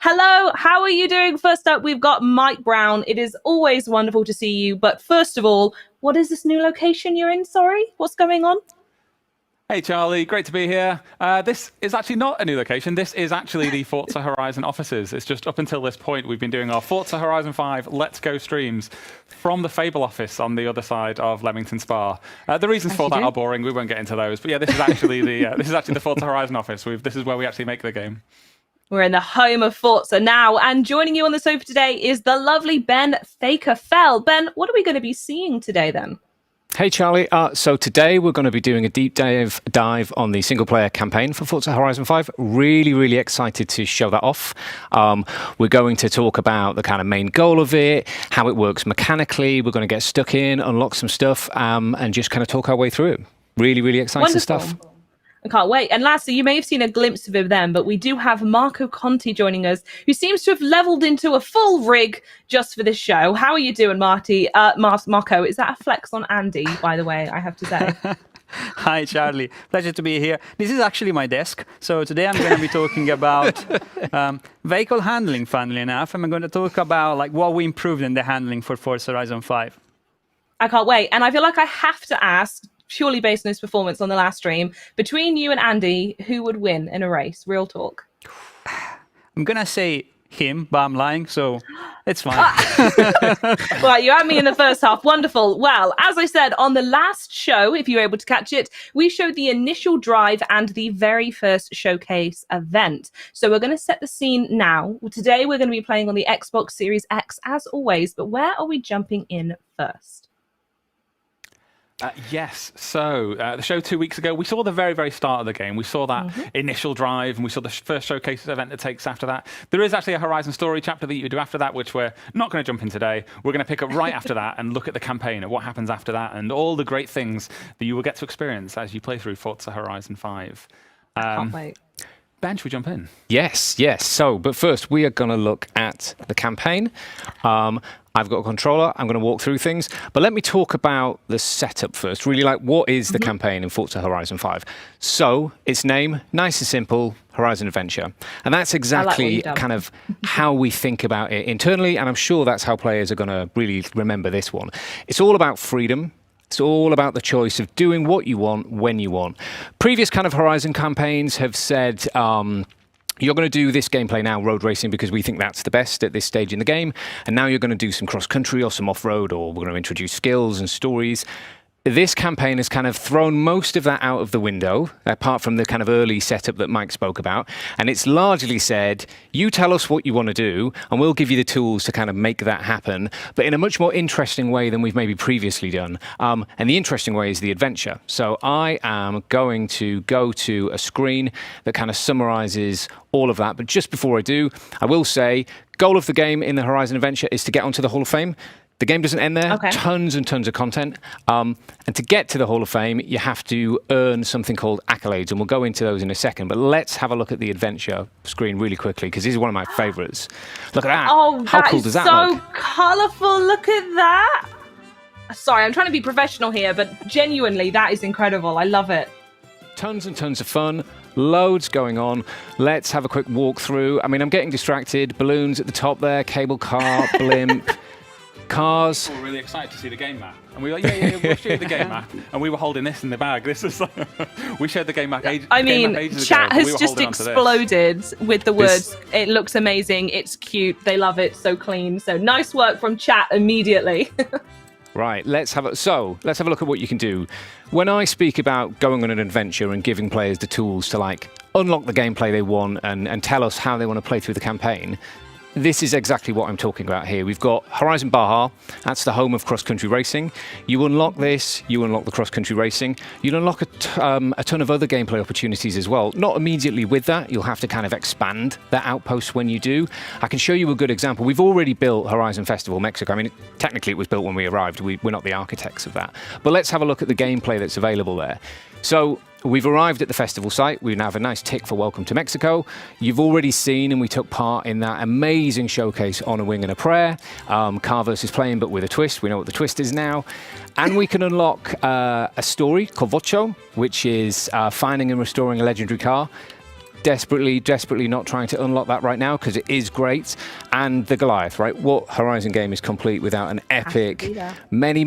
Hello, how are you doing? First up, we've got Mike Brown. It is always wonderful to see you. But first of all, what is this new location you're in? Sorry, what's going on? Hey Charlie, great to be here. This is actually not a new location. This is actually the Forza Horizon offices. It's just up until this point we've been doing our Forza Horizon 5 Let's Go streams from the Fable office on the other side of Leamington Spa. The reasons for that are boring. We won't get into those. But yeah, this is actually the Forza Horizon office. This is where we actually make the game. We're in the home of Forza now, and joining you on the sofa today is the lovely Ben Faker-Fell. Ben, what are we going to be seeing today then? Hey Charlie, so today we're going to be doing a deep dive on the single-player campaign for Forza Horizon 5. Really excited to show that off. We're going to talk about the kind of main goal of it, how it works mechanically. We're going to get stuck in, unlock some stuff, and just kind of talk our way through it. Really exciting stuff. I can't wait. And lastly, you may have seen a glimpse of him then, but we do have Marco Conti joining us, who seems to have leveled into a full rig just for this show. How are you doing, Marco? Is that a flex on Andy, by the way, I have to say? Hi, Charlie. Pleasure to be here. This is actually my desk. So today I'm going to be talking about vehicle handling, funnily enough. And I'm going to talk about what we improved in the handling for Forza Horizon 5. I can't wait. And I feel like I have to ask, purely based on his performance on the last stream, between you and Andy, who would win in a race? Real talk. I'm going to say him, but I'm lying, so it's fine. Well, you had me in the first half. Wonderful. Well, as I said, on the last show, if you were able to catch it, we showed the initial drive and the very first showcase event. So we're going to set the scene now. Today, we're going to be playing on the Xbox Series X, as always. But where are we jumping in first? Yes, so the show 2 weeks ago, we saw the very start of the game. We saw that initial drive, and we saw the first showcase event that takes after that. There is actually a Horizon story chapter that you do after that, which we're not going to jump in today. We're going to pick up right after that and look at the campaign and what happens after that and all the great things that you will get to experience as you play through Forza Horizon 5. Can't wait. Ben, should we jump in? Yes. So, but first, we are going to look at the campaign. I've got a controller. I'm going to walk through things. But let me talk about the setup first. Really, what is the campaign in Forza Horizon 5? So, its name, nice and simple, Horizon Adventure. And that's exactly kind of how we think about it internally. And I'm sure that's how players are going to really remember this one. It's all about freedom. It's all about the choice of doing what you want, when you want. Previous kind of Horizon campaigns have said, you're going to do this gameplay now, road racing, because we think that's the best at this stage in the game. And now you're going to do some cross-country or some off-road, or we're going to introduce skills and stories. This campaign has kind of thrown most of that out of the window, apart from the kind of early setup that Mike spoke about. And it's largely said, you tell us what you want to do, and we'll give you the tools to kind of make that happen, but in a much more interesting way than we've maybe previously done. And the interesting way is the adventure. So I am going to go to a screen that kind of summarizes all of that. But just before I do, I will say, goal of the game in the Horizon Adventure is to get onto the Hall of Fame. The game doesn't end there. Okay. Tons and tons of content. And to get to the Hall of Fame, you have to earn something called Accolades, and we'll go into those in a second. But let's have a look at the adventure screen really quickly, because this is one of my favorites. Look at that. Oh, how cool does that look? So colourful. Look at that. Sorry, I'm trying to be professional here, but genuinely, that is incredible. I love it. Tons and tons of fun. Loads going on. Let's have a quick walk through. I mean, I'm getting distracted. Balloons at the top there, cable car, blimp. Cars. We were really excited to see the game map. And we were like, yeah, we'll show you the game map. And we were holding this in the bag. This is we showed the game map ages chat ago, has just exploded with the words, it looks amazing, it's cute, they love it, so clean. So nice work from chat immediately. Right, let's have a look at what you can do. When I speak about going on an adventure and giving players the tools to unlock the gameplay they want and tell us how they want to play through the campaign, this is exactly what I'm talking about here. We've got Horizon Baja. That's the home of cross-country racing. You unlock this, you unlock the cross-country racing. You'll unlock a ton of other gameplay opportunities as well. Not immediately with that. You'll have to kind of expand that outpost when you do. I can show you a good example. We've already built Horizon Festival Mexico. I mean, technically it was built when we arrived. We're not the architects of that. But let's have a look at the gameplay that's available there. So we've arrived at the festival site. We now have a nice tick for Welcome to Mexico. You've already seen, and we took part in that amazing showcase on a wing and a prayer. Car versus plane, but with a twist. We know what the twist is now. And we can unlock a story called Vocho, which is finding and restoring a legendary car. desperately not trying to unlock that right now because it is great. And the Goliath, right? What Horizon game is complete without an epic, many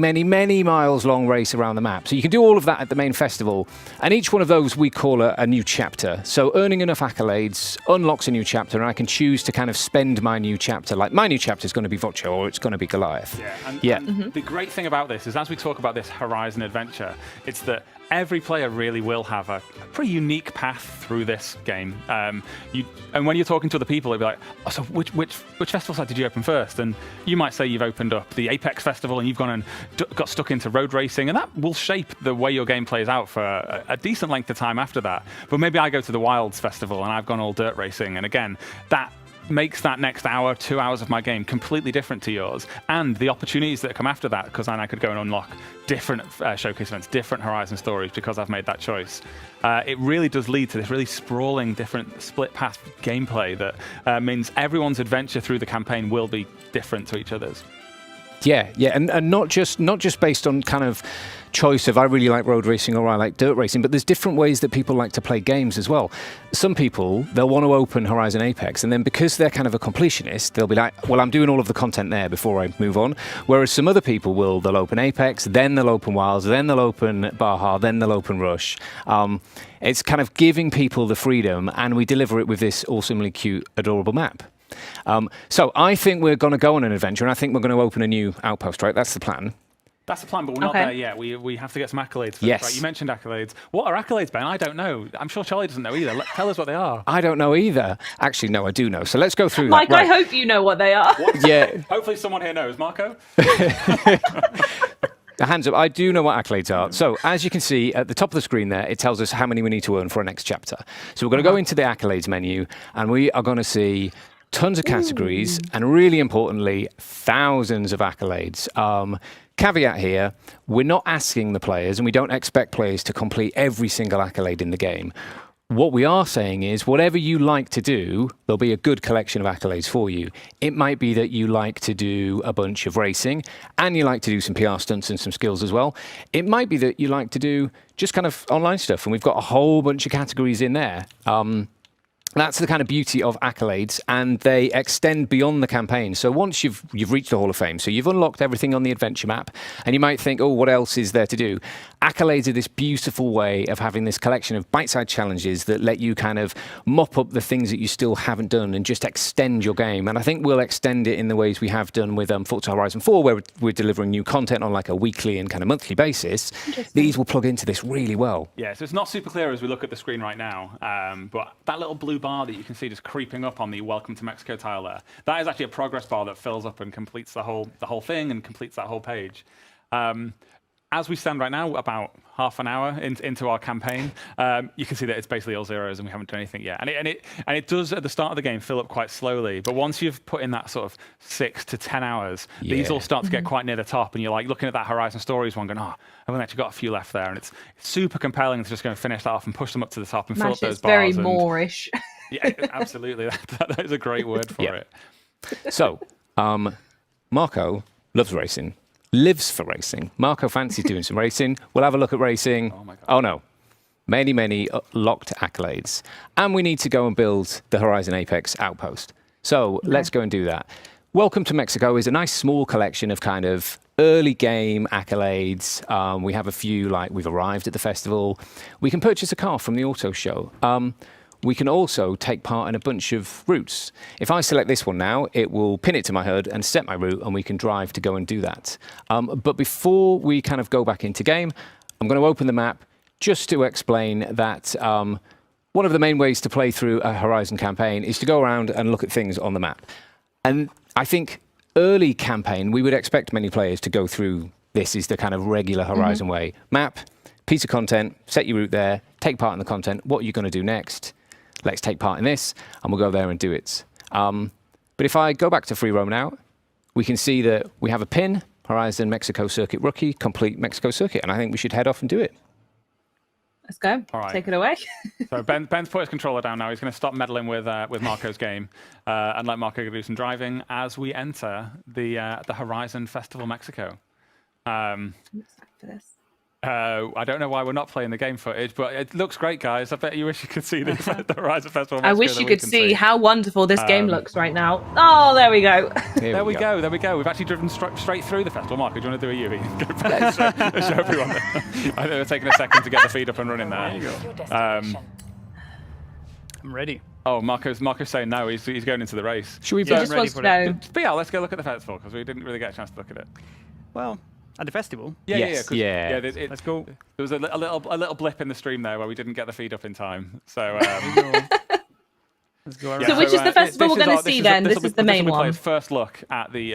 miles long race around the map? So you can do all of that at the main festival. And each one of those we call a new chapter. So earning enough accolades unlocks a new chapter, and I can choose to kind of spend my new chapter. Like my new chapter is going to be Vocho or it's going to be Goliath. And the great thing about this is as we talk about this Horizon adventure, it's that every player really will have a pretty unique path through this game. And when you're talking to other people, they'll be like, oh, so which festival site did you open first? And you might say you've opened up the Apex Festival and you've gone and got stuck into road racing, and that will shape the way your game plays out for a decent length of time after that. But maybe I go to the Wilds Festival and I've gone all dirt racing, and again, that makes that next hour, 2 hours of my game completely different to yours, and the opportunities that come after that, because then I could go and unlock different showcase events, different Horizon stories because I've made that choice. It really does lead to this really sprawling, different split path gameplay that means everyone's adventure through the campaign will be different to each other's. Yeah, and not just based on kind of choice of I really like road racing or I like dirt racing, but there's different ways that people like to play games as well. Some people, they'll want to open Horizon Apex, and then because they're kind of a completionist, they'll be like, well, I'm doing all of the content there before I move on. Whereas some other people they'll open Apex, then they'll open Wilds, then they'll open Baja, then they'll open Rush. It's kind of giving people the freedom, and we deliver it with this awesomely cute, adorable map. So I think we're going to go on an adventure, and I think we're going to open a new outpost, right? That's the plan. That's the plan, but we're not there yet. We have to get some accolades first, yes. Right? You mentioned accolades. What are accolades, Ben? I don't know. I'm sure Charlie doesn't know either. Tell us what they are. I don't know either. Actually, no, I do know. So let's go through Mike, that. Right. I hope you know what they are. Yeah. Hopefully someone here knows. Marco? Hands up, I do know what accolades are. So as you can see at the top of the screen there, it tells us how many we need to earn for our next chapter. So we're going to go into the accolades menu, and we are going to see tons of categories, and really importantly, thousands of accolades. Caveat here, we're not asking the players, and we don't expect players to complete every single accolade in the game. What we are saying is, whatever you like to do, there'll be a good collection of accolades for you. It might be that you like to do a bunch of racing, and you like to do some PR stunts and some skills as well. It might be that you like to do just kind of online stuff, and we've got a whole bunch of categories in there. That's the kind of beauty of accolades, and they extend beyond the campaign. So once you've reached the Hall of Fame, so you've unlocked everything on the adventure map, and you might think, oh, what else is there to do? Accolades are this beautiful way of having this collection of bite-sized challenges that let you kind of mop up the things that you still haven't done and just extend your game. And I think we'll extend it in the ways we have done with Forza Horizon 4, where we're delivering new content on like a weekly and kind of monthly basis. These will plug into this really well. Yeah, so it's not super clear as we look at the screen right now, but that little blue bar that you can see just creeping up on the Welcome to Mexico tile there, that is actually a progress bar that fills up and completes the whole thing and completes that whole page. As we stand right now, about half an hour into our campaign, you can see that it's basically all zeros and we haven't done anything yet. And it does, at the start of the game, fill up quite slowly. But once you've put in that sort of 6 to 10 hours, these all start to get quite near the top. And you're like looking at that Horizon Stories one going, oh, I've only actually got a few left there. And it's super compelling to just go and finish that off and push them up to the top and fill up those bars. Very Moorish. Yeah, absolutely. That is a great word for it. So, Marco loves racing. Lives for racing. Marco fancies doing some racing. We'll have a look at racing. Oh my God. Oh no. Many locked accolades. And we need to go and build the Horizon Apex outpost. So let's go and do that. Welcome to Mexico is a nice small collection of kind of early game accolades. We have a few, like we've arrived at the festival. We can purchase a car from the auto show. We can also take part in a bunch of routes. If I select this one now, it will pin it to my HUD and set my route, and we can drive to go and do that. But before we kind of go back into game, I'm going to open the map just to explain that one of the main ways to play through a Horizon campaign is to go around and look at things on the map. And I think early campaign, we would expect many players to go through this is the kind of regular Horizon way. Map, piece of content, set your route there, take part in the content. What are you going to do next? Let's take part in this, and we'll go there and do it. But if I go back to free roam now, we can see that we have a pin, Horizon Mexico Circuit Rookie, complete Mexico Circuit, and I think we should head off and do it. Let's go. All right. Take it away. So Ben's put his controller down now. He's going to stop meddling with Marco's game and let Marco do some driving as we enter the Horizon Festival Mexico. For this. I don't know why we're not playing the game footage, but it looks great, guys. I bet you wish you could see the Horizon Festival. I wish you could see how wonderful this game looks right now. Oh, there we go. There we go. We've actually driven straight through the festival. Marco, do you want to do a U? Show everyone. I think we're taking a second to get the feed up and running there. I'm ready. Oh, Marco's saying no. He's going into the race. Should we? He just wants to know. But yeah, let's go look at the festival because we didn't really get a chance to look at it. Well, at the festival. Yes, yeah. Let's go. There was a little blip in the stream there where we didn't get the feed up in time. So. Let's go. So which is the festival we're going to see then? This is the main one. First look at the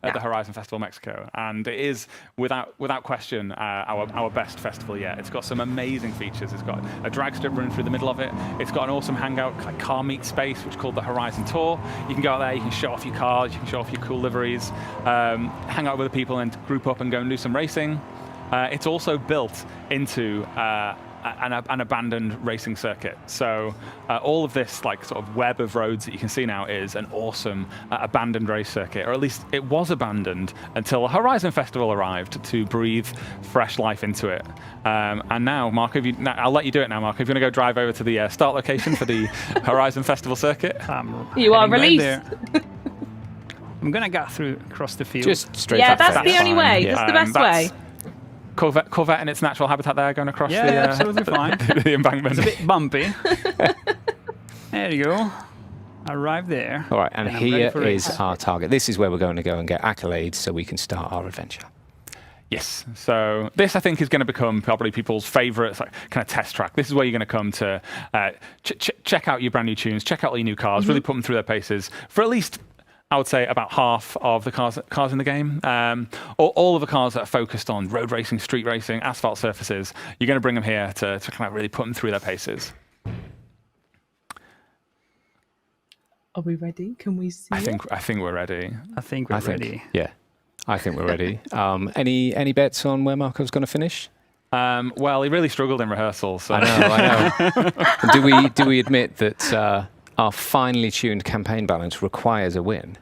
Horizon Festival Mexico, and it is without question our best festival yet. It's got some amazing features. It's got a drag strip running through the middle of it. It's got an awesome hangout car meet space, which is called the Horizon Tour. You can go out there, you can show off your cars, you can show off your cool liveries, hang out with the people and group up and go and do some racing. It's also built into an abandoned racing circuit. So all of this like sort of web of roads that you can see now is an awesome abandoned race circuit, or at least it was abandoned until the Horizon Festival arrived to breathe fresh life into it. And now, Marco, I'll let you do it now, Marco. If you want to go drive over to the start location for the Horizon Festival circuit. You are released. I'm going to get across the field. Just straight Yeah, up that's there. the only way. Yeah. That's the best way. Corvette in its natural habitat there, going across absolutely fine. the embankment. It's a bit bumpy. There you go. Arrive there. All right, and I'm here ready for is race. our target. This is where we're going to go and get accolades so we can start our adventure. Yes. So this, I think, is going to become probably people's favourite kind of test track. This is where you're going to come to check out your brand new tunes, check out all your new cars, really put them through their paces for at least, I would say, about half of the cars in the game. All of the cars that are focused on road racing, street racing, asphalt surfaces, you're going to bring them here to kind of really put them through their paces. Are we ready? Can we see? I think we're ready. I think we're ready. Yeah, I think we're ready. Any bets on where Marco's going to finish? Well, he really struggled in rehearsal. So. I know. Do we admit that our finely tuned campaign balance requires a win?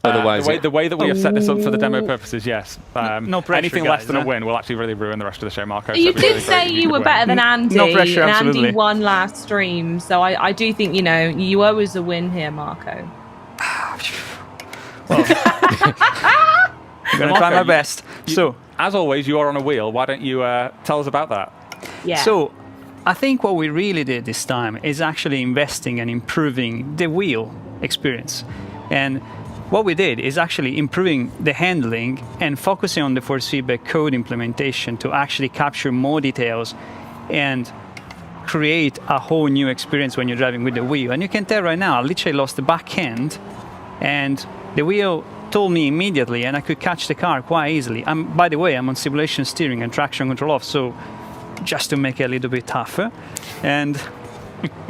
Otherwise, the way that we have set this up for the demo purposes, yes. No pressure, anything guys, less than a win will actually really ruin the rest of the show, Marco. You So did really say great you were win. better than Andy. No pressure, and absolutely. Andy won last stream, so I do think, you owe us a win here, Marco. I'm going to try my best. So, as always, you are on a wheel. Why don't you tell us about that? Yeah. So, I think what we really did this time is actually investing and improving the wheel experience. And what we did is actually improving the handling and focusing on the force feedback code implementation to actually capture more details and create a whole new experience when you're driving with the wheel. And you can tell right now, I literally lost the back end, and the wheel told me immediately, and I could catch the car quite easily. By the way, I'm on simulation steering and traction control off, so just to make it a little bit tougher. And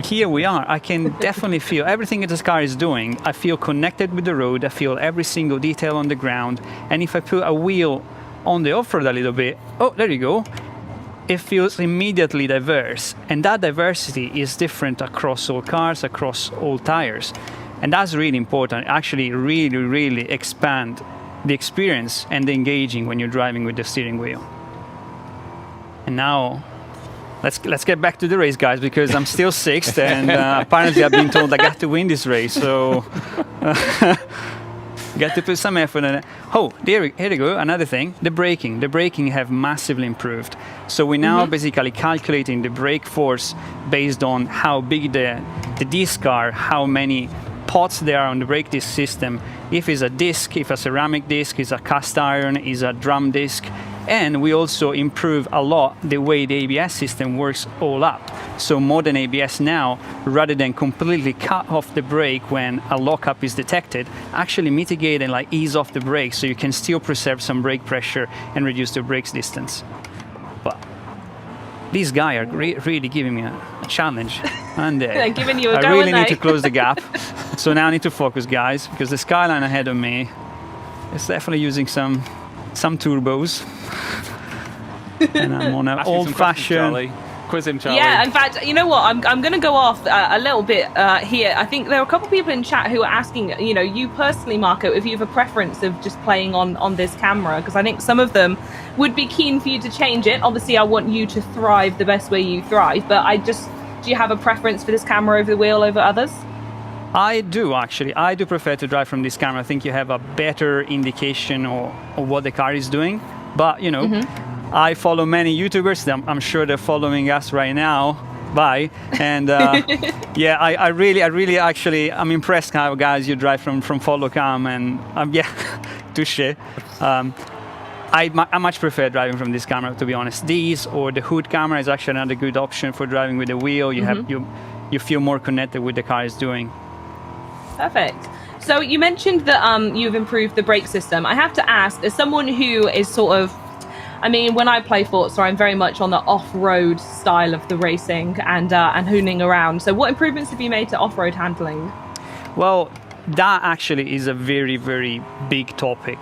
here we are. I can definitely feel everything that this car is doing. I feel connected with the road. I feel every single detail on the ground. And if I put a wheel on the off-road a little bit, oh, there you go. It feels immediately diverse. And that diversity is different across all cars, across all tires. And that's really important. Actually, really, really expand the experience and the engaging when you're driving with the steering wheel. And now, let's get back to the race, guys, because I'm still sixth, and apparently I've been told I got to win this race. So, got to put some effort in it. Oh, here you go. Another thing, the braking. The braking have massively improved. So we're now basically calculating the brake force based on how big the discs are, how many pots there are on the brake disc system. If it's a disc, if a ceramic disc, is a cast iron, is a drum disc. And we also improve a lot the way the ABS system works all up. So modern ABS now, rather than completely cut off the brake when a lockup is detected, actually mitigate and ease off the brake so you can still preserve some brake pressure and reduce the brakes distance. But these guys are really giving me a challenge. And They're giving you a go, I really aren't need they? to close the gap. So now I need to focus, guys, because the Skyline ahead of me is definitely using some turbos. And I'm on an old-fashioned... Quiz him, Charlie. Yeah, in fact, you know what? I'm going to go off a little bit here. I think there are a couple of people in chat who are asking, you personally, Marco, if you have a preference of just playing on this camera, because I think some of them would be keen for you to change it. Obviously, I want you to thrive the best way you thrive, but do you have a preference for this camera over the wheel over others? I do, actually. I do prefer to drive from this camera. I think you have a better indication of what the car is doing. But, I follow many YouTubers. I'm sure they're following us right now. Bye. And yeah, I really actually, I'm impressed how guys you drive from follow cam, and yeah, touche. I much prefer driving from this camera, to be honest. These or the hood camera is actually another good option for driving with the wheel. You feel more connected with the car is doing. Perfect. So you mentioned that you've improved the brake system. I have to ask, as someone who is sort of, when I play Forza, I'm very much on the off-road style of the racing and hooning around. So what improvements have you made to off-road handling? Well, that actually is a very, very big topic.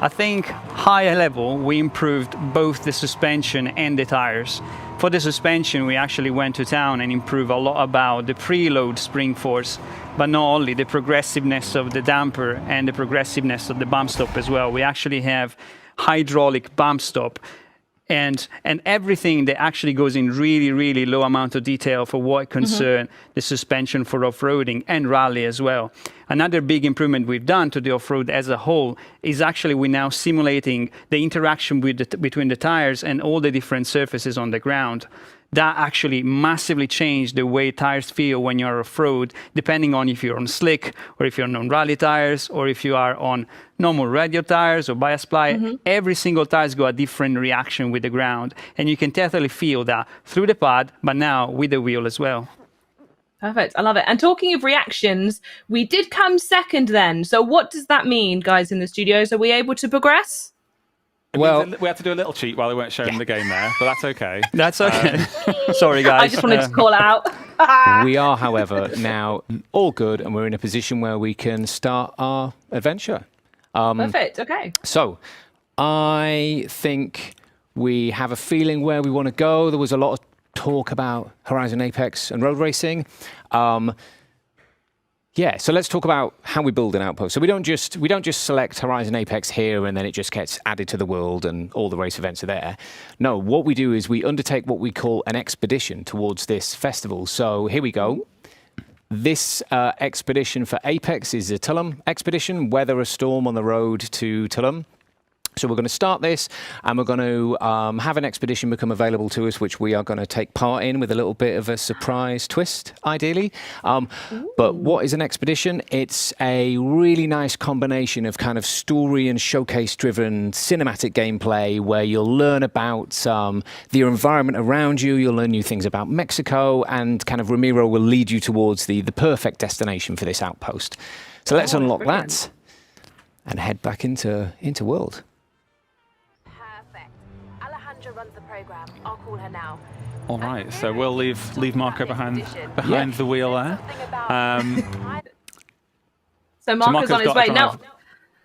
I think higher level, we improved both the suspension and the tires. For the suspension, we actually went to town and improved a lot about the preload spring force, but not only the progressiveness of the damper and the progressiveness of the bump stop as well. We actually have hydraulic bump stop and everything that actually goes in really, really low amount of detail for what concern the suspension for off-roading and rally as well. Another big improvement we've done to the off-road as a whole is actually we're now simulating the interaction between the tires and all the different surfaces on the ground. That actually massively changed the way tires feel when you're off-road, depending on if you're on slick or if you're on rally tires or if you are on normal radial tires or bias ply. Every single tire's got a different reaction with the ground, and you can totally feel that through the pad, but now with the wheel as well. Perfect. I love it. And talking of reactions, we did come second then. So what does that mean, guys in the studios? Are we able to progress? Well, we had to do a little cheat while they weren't showing the game there, but that's okay. That's okay. Sorry, guys. I just wanted to call out. We are, however, now all good, and we're in a position where we can start our adventure. Perfect. Okay. So, I think we have a feeling where we want to go. There was a lot of talk about Horizon Apex and road racing. Yeah, so let's talk about how we build an outpost. So we don't just select Horizon Apex here and then it just gets added to the world and all the race events are there. No, what we do is we undertake what we call an expedition towards this festival. So here we go. This expedition for Apex is a Tullum expedition, weather a storm on the road to Tullum. So we're going to start this, and we're going to have an expedition become available to us, which we are going to take part in with a little bit of a surprise twist, ideally. But what is an expedition? It's a really nice combination of kind of story and showcase-driven cinematic gameplay where you'll learn about the environment around you, you'll learn new things about Mexico, and kind of Ramiro will lead you towards the perfect destination for this outpost. So let's unlock that and head back into World. Runs the program. I'll call her now. All right, so we'll leave Marco behind the wheel there. So Marco's on his way now.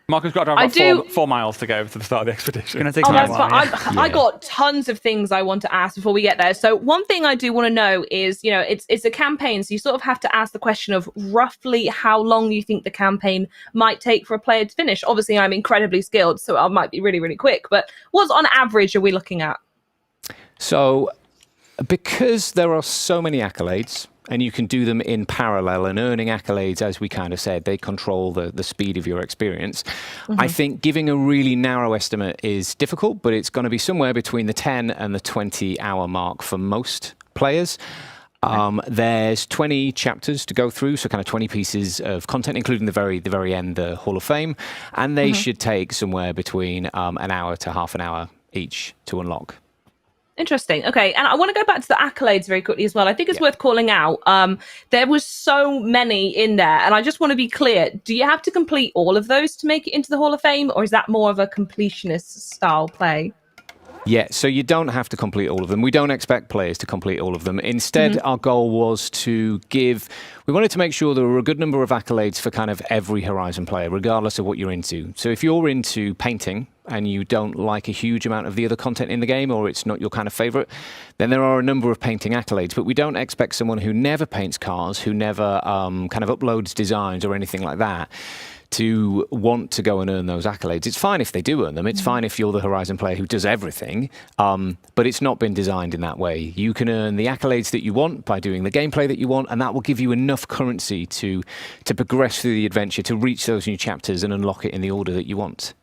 Marco's got to drive about 4 miles to go to the start of the expedition. It's going to take that's fine. I got tons of things I want to ask before we get there. So one thing I do want to know is, it's a campaign, so you sort of have to ask the question of roughly how long you think the campaign might take for a player to finish. Obviously, I'm incredibly skilled, so I might be really, really quick. But what on average are we looking at? So because there are so many accolades, and you can do them in parallel, and earning accolades, as we kind of said, they control the speed of your experience. I think giving a really narrow estimate is difficult, but it's going to be somewhere between the 10 and the 20-hour mark for most players. There's 20 chapters to go through, so kind of 20 pieces of content, including the very end, the Hall of Fame, and they should take somewhere between an hour to half an hour each to unlock. Interesting. Okay, and I want to go back to the accolades very quickly as well. I think it's worth calling out. There was so many in there, and I just want to be clear. Do you have to complete all of those to make it into the Hall of Fame, or is that more of a completionist style play? Yeah, so you don't have to complete all of them. We don't expect players to complete all of them. Instead, our goal was to we wanted to make sure there were a good number of accolades for kind of every Horizon player, regardless of what you're into. So if you're into painting and you don't like a huge amount of the other content in the game, or it's not your kind of favorite, then there are a number of painting accolades. But we don't expect someone who never paints cars, who never kind of uploads designs or anything like that, to want to go and earn those accolades. It's fine if they do earn them. It's fine if you're the Horizon player who does everything, but it's not been designed in that way. You can earn the accolades that you want by doing the gameplay that you want, and that will give you enough currency to progress through the adventure, to reach those new chapters and unlock it in the order that you want.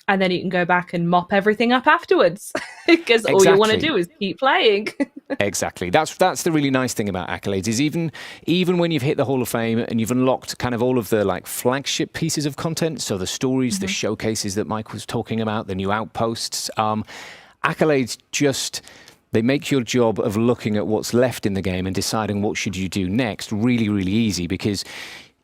And then you can go back and mop everything up afterwards, because all you want to do is keep playing. Exactly. That's the really nice thing about accolades, is even when you've hit the Hall of Fame and you've unlocked kind of all of the like flagship pieces of content, so the stories, the showcases that Mike was talking about, the new outposts, accolades they make your job of looking at what's left in the game and deciding what should you do next really, really easy, because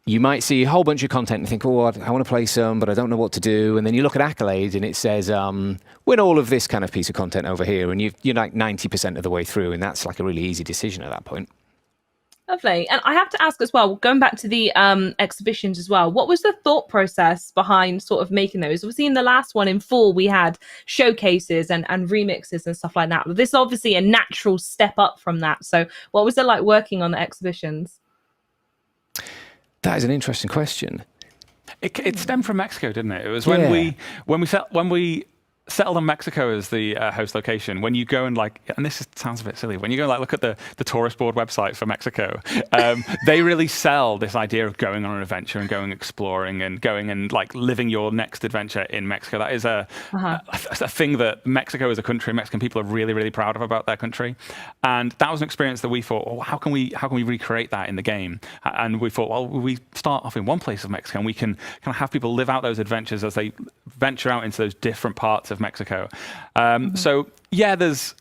you might see a whole bunch of content and think, oh, I want to play some, but I don't know what to do. And then you look at accolades and it says, win all of this kind of piece of content over here. And you're like 90% of the way through. And that's like a really easy decision at that point. Lovely. And I have to ask as well, going back to the exhibitions as well, what was the thought process behind sort of making those? Obviously, in the last one in fall, we had showcases and remixes and stuff like that. But this is obviously a natural step up from that. So what was it like working on the exhibitions? That is an interesting question. It stemmed from Mexico, didn't it? It was when we settled on Mexico as the host location. When you go and and this sounds a bit silly, when you go and look at the tourist board website for Mexico, they really sell this idea of going on an adventure and going exploring and going and living your next adventure in Mexico. That is a thing that Mexico as a country, Mexican people are really, really proud of about their country. And that was an experience that we thought, well, how can we recreate that in the game? And we thought, well, we start off in one place of Mexico and we can kind of have people live out those adventures as they venture out into those different parts of Mexico. So yeah, there's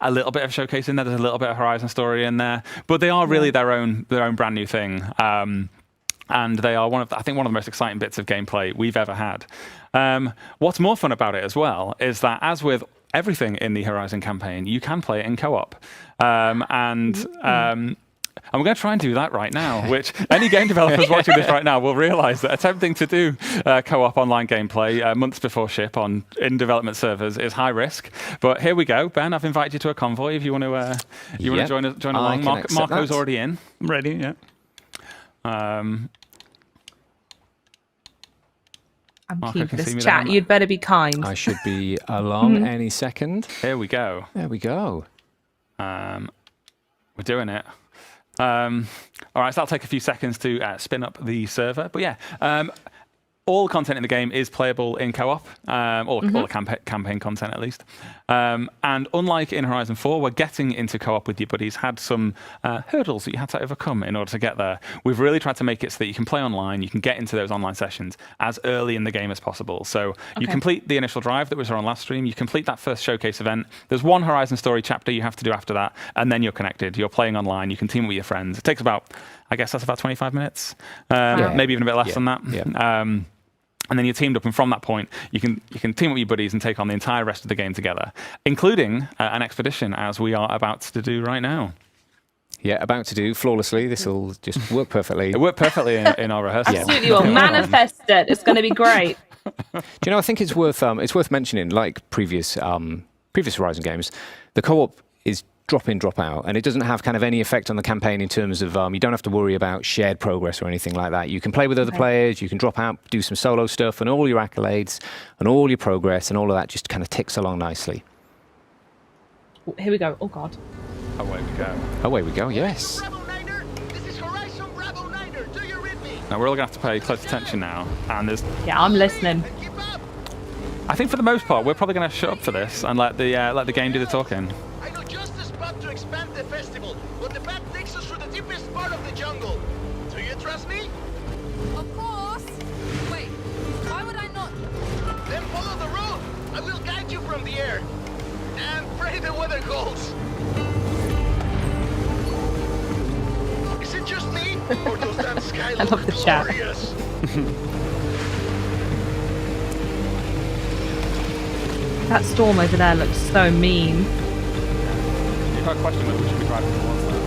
a little bit of showcase in there. There's a little bit of Horizon story in there, but they are really their own brand new thing. And they are one of the most exciting bits of gameplay we've ever had. What's more fun about it as well is that, as with everything in the Horizon campaign, you can play it in co-op. And we're going to try and do that right now, which any game developers watching this right now will realize that attempting to do co-op online gameplay months before ship in development servers is high risk. But here we go. Ben, I've invited you to a convoy if you want to join along. Marco's already in. I'm ready, yeah. I'm keen for this chat. You'd better be kind. I should be along any second. Here we go. There we go. We're doing it. All right, so that'll take a few seconds to spin up the server. But yeah, all content in the game is playable in co-op, or all the campaign content at least. And unlike in Horizon 4, where getting into co-op with your buddies had some hurdles that you had to overcome in order to get there, we've really tried to make it so that you can play online, you can get into those online sessions as early in the game as possible. So you complete the initial drive that was on last stream, you complete that first showcase event, there's one Horizon story chapter you have to do after that, and then you're connected, you're playing online, you can team with your friends. It takes about, I guess that's about 25 minutes, maybe even a bit less than that. Yeah. And then you're teamed up, and from that point, you can team up with your buddies and take on the entire rest of the game together, including an expedition, as we are about to do right now. Yeah, about to do flawlessly. This will just work perfectly. It worked perfectly in our rehearsal. Absolutely, will manifest it. It's going to be great. Do you know? I think it's worth mentioning, like previous Horizon games, the co-op is drop in, drop out, and it doesn't have kind of any effect on the campaign in terms of you don't have to worry about shared progress or anything like that. You can play with other players, you can drop out, do some solo stuff, and all your accolades and all your progress and all of that just kind of ticks along nicely. Here we go. Oh God. Away we go. Away we go. Yes. Bravo Niner, this is Horizon Bravo Niner. Do you read me? Now we're all going to have to pay close attention now, and there's. Yeah, I'm listening. Keep up. I think for the most part, we're probably going to shut up for this and let the game do the talking. I know just the spot to expand the festival, but the path takes us through the deepest part of the jungle. Do you trust me? Of course. Wait, why would I not? Then follow the road. I will guide you from the air. And pray the weather holds. Is it just me, or does that sky I look love the chat. glorious? That storm over there looks so mean. You've got a question whether we should be driving towards that.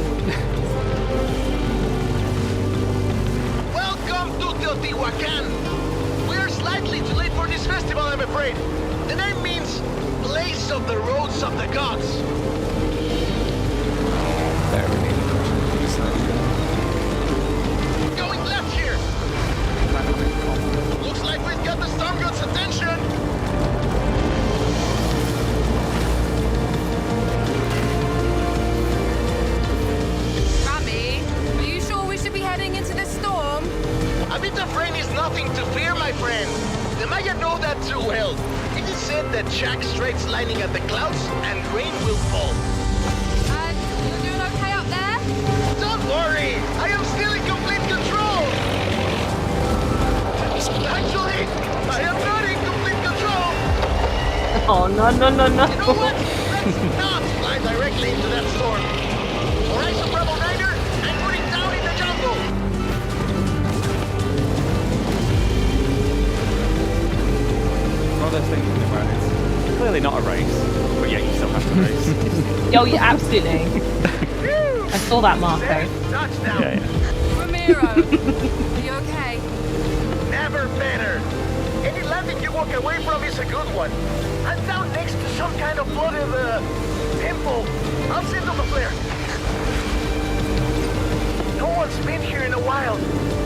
Welcome to Teotihuacan. We're slightly too late for this festival, I'm afraid. The name means Place of the Roads of the Gods. Going left here. Looks like we've got the storm god's attention. Rami, are you sure we should be heading into this storm? A bit of rain is nothing to fear, my friend. The Maya know that too well. It is said that Jack Straight's lining at the clouds and rain will fall. And you're doing okay up there? Don't worry, I am still in complete control. Actually, I am not in complete control. Oh, no. You know what? Let's not fly directly into that storm. Horizon Bravo 9er, I'm putting down in the jungle. One of those things where it's clearly not a race, but yet you still have to race. Oh, yeah, absolutely. I saw that, Marco. Touchdown. Ramiro, are you okay? Never better. Any landing you walk away from is a good one. I'm down next to some kind of flooded temple. I'll send up a flare. No one's been here in a while.